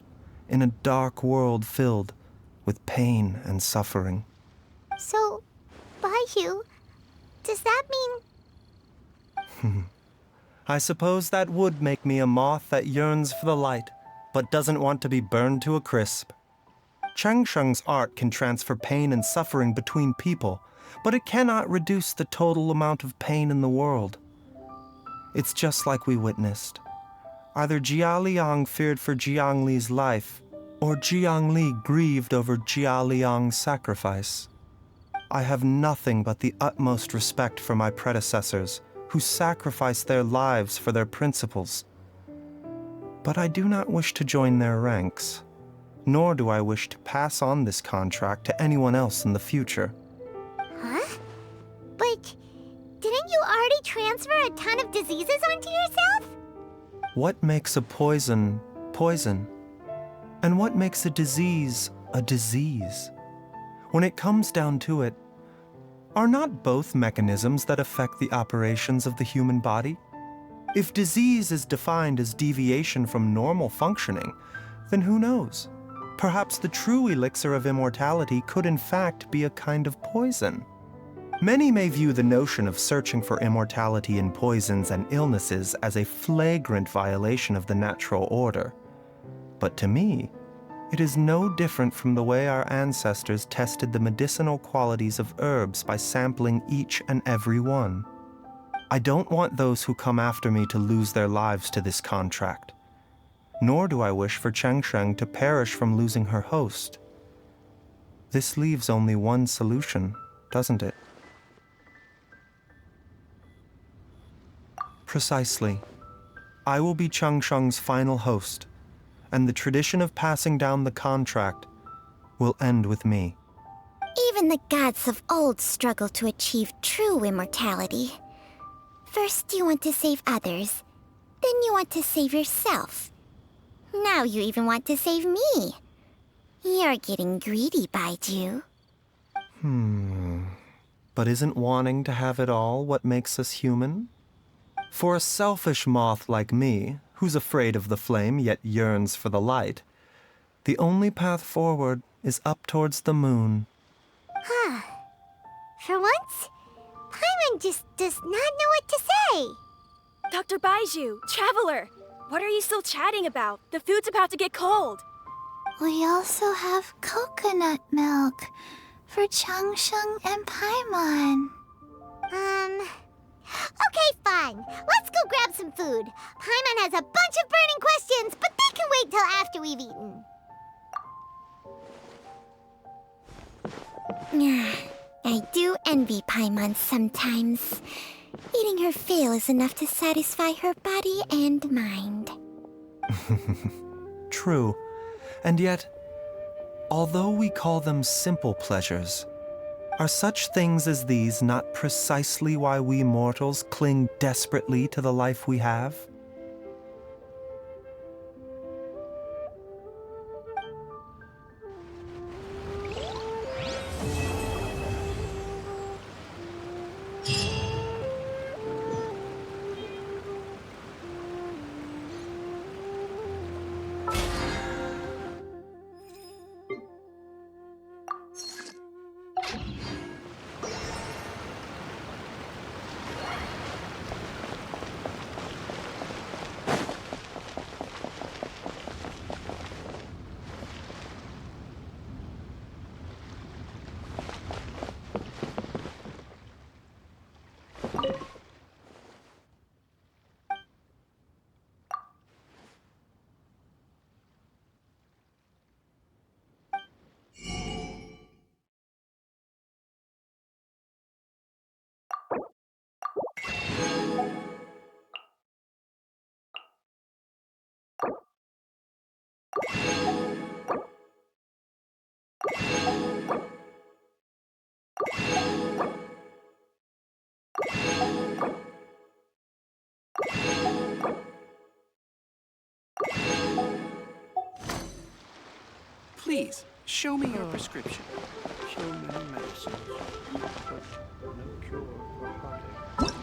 in a dark world filled with pain and suffering. So, Baiyu, does that mean... I suppose that would make me a moth that yearns for the light, but doesn't want to be burned to a crisp. Cheng Sheng's art can transfer pain and suffering between people, but it cannot reduce the total amount of pain in the world. It's just like we witnessed. Either Jia Liang feared for Jiang Li's life, or Jiang Li grieved over Jia Liang's sacrifice. I have nothing but the utmost respect for my predecessors, who sacrificed their lives for their principles. But I do not wish to join their ranks, nor do I wish to pass on this contract to anyone else in the future. Huh? But didn't you already transfer a ton of diseases onto yourself? What makes a poison poison? And what makes a disease a disease? When it comes down to it, are not both mechanisms that affect the operations of the human body? If disease is defined as deviation from normal functioning, then who knows? Perhaps the true elixir of immortality could in fact be a kind of poison. Many may view the notion of searching for immortality in poisons and illnesses as a flagrant violation of the natural order. But to me, it is no different from the way our ancestors tested the medicinal qualities of herbs by sampling each and every one. I don't want those who come after me to lose their lives to this contract. Nor do I wish for Cheng Sheng to perish from losing her host. This leaves only one solution, doesn't it? Precisely. I will be Cheng Sheng's final host, and the tradition of passing down the contract will end with me. Even the gods of old struggle to achieve true immortality. First you want to save others, then you want to save yourself. Now you even want to save me. You're getting greedy, Baiju. But isn't wanting to have it all what makes us human? For a selfish moth like me, who's afraid of the flame yet yearns for the light, the only path forward is up towards the moon. For once, Paimon just does not know what to say. Dr. Baiju, Traveler, what are you still chatting about? The food's about to get cold. We also have coconut milk for Cheng Sheng and Paimon. Okay, fine. Let's go grab some food. Paimon has a bunch of burning questions, but they can wait till after we've eaten. I do envy Paimon sometimes. Eating her fill is enough to satisfy her body and mind. True. And yet, although we call them simple pleasures, are such things as these not precisely why we mortals cling desperately to the life we have? Please, show me your prescription. So many medicines, but no cure for heartache.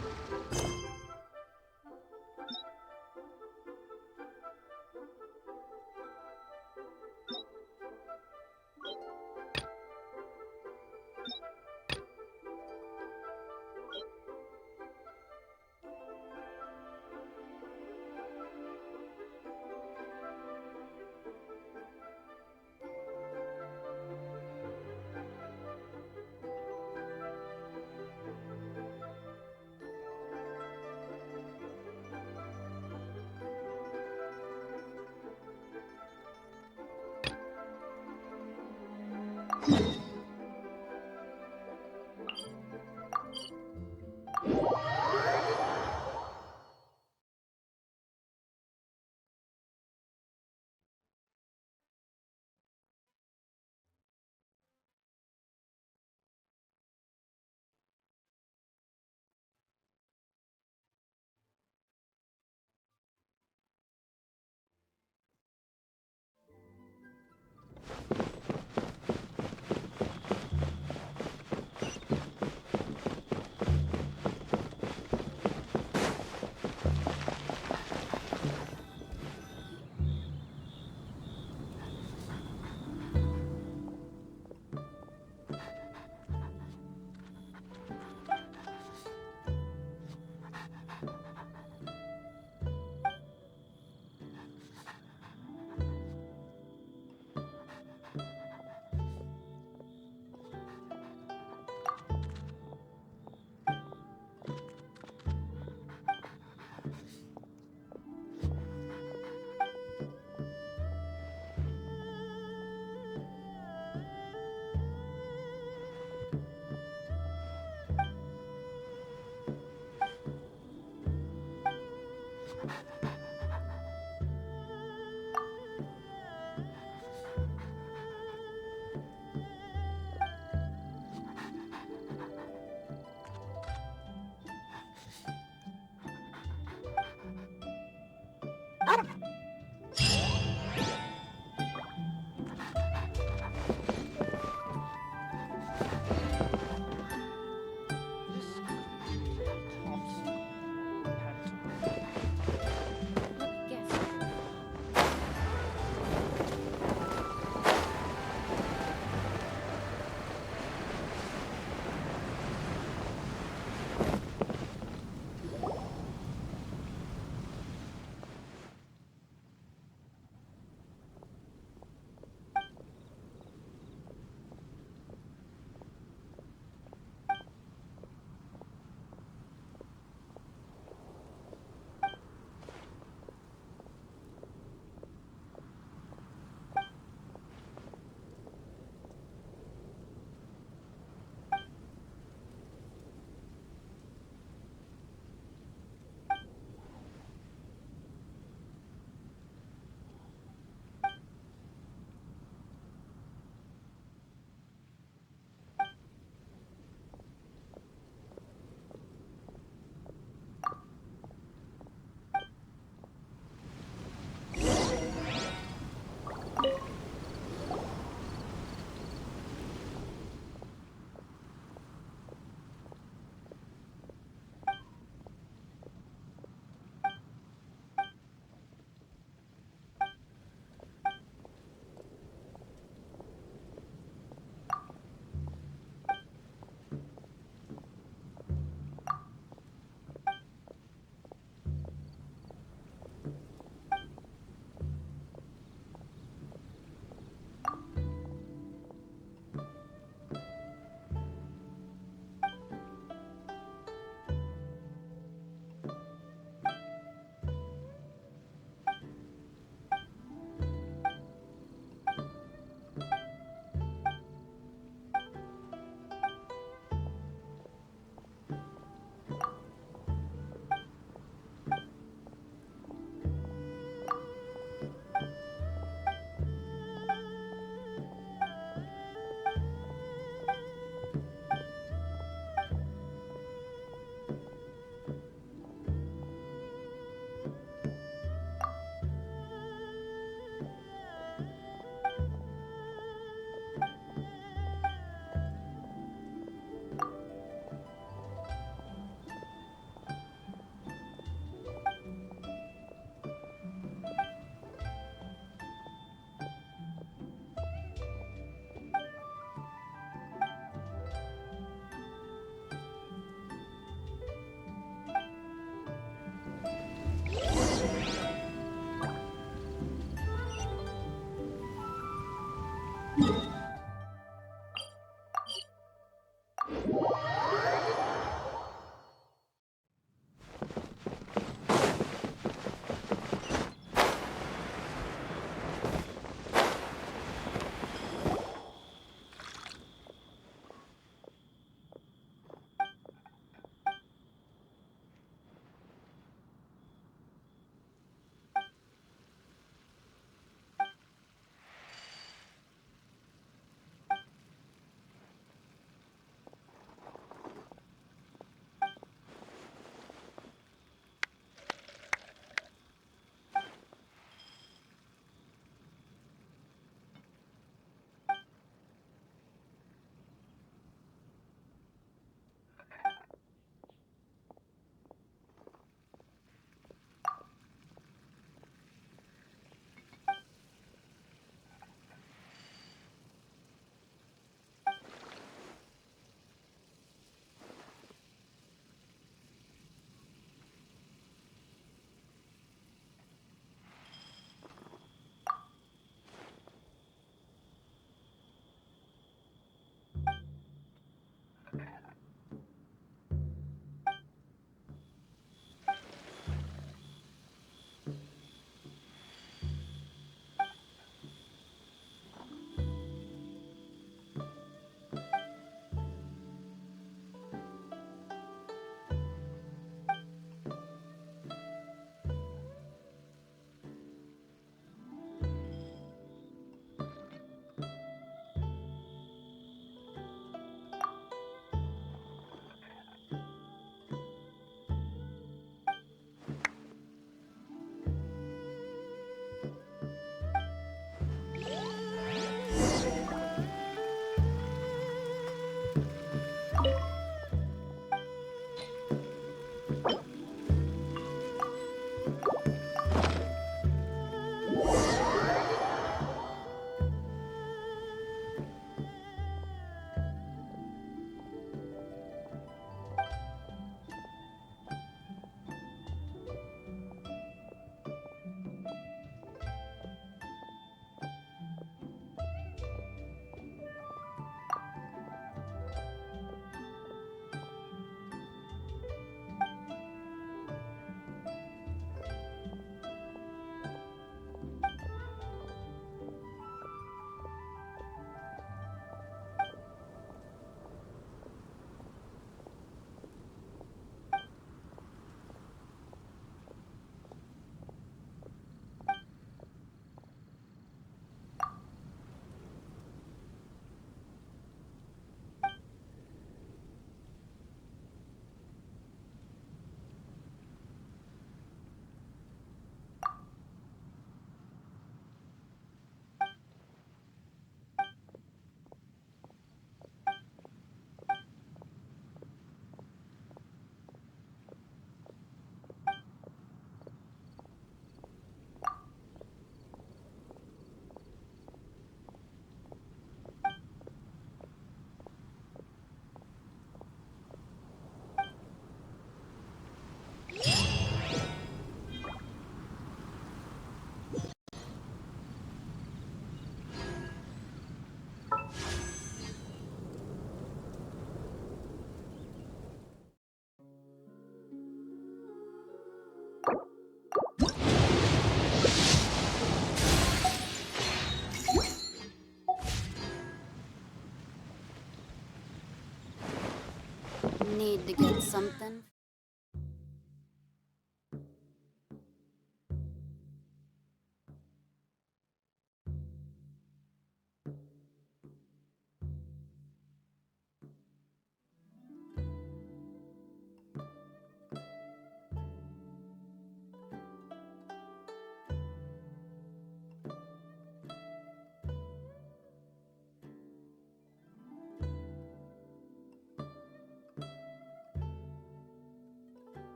Need to get something?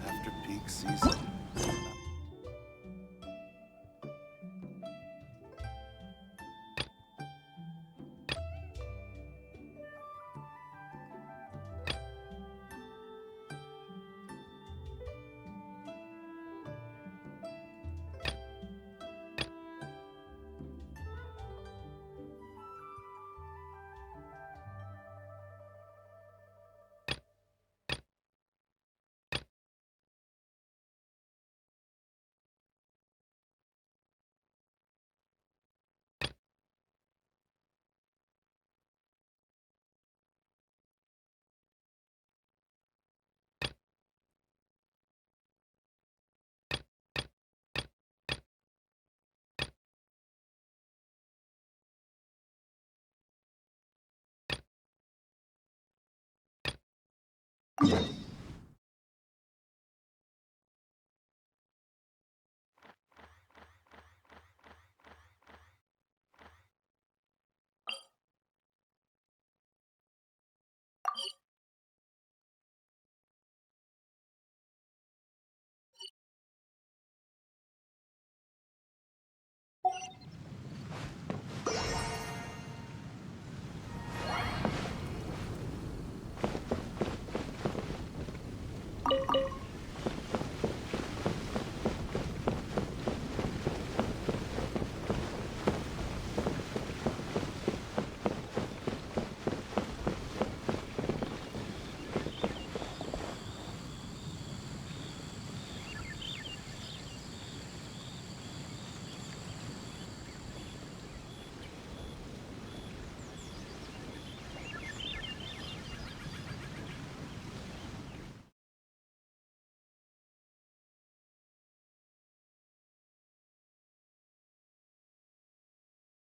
After peak season. Huh?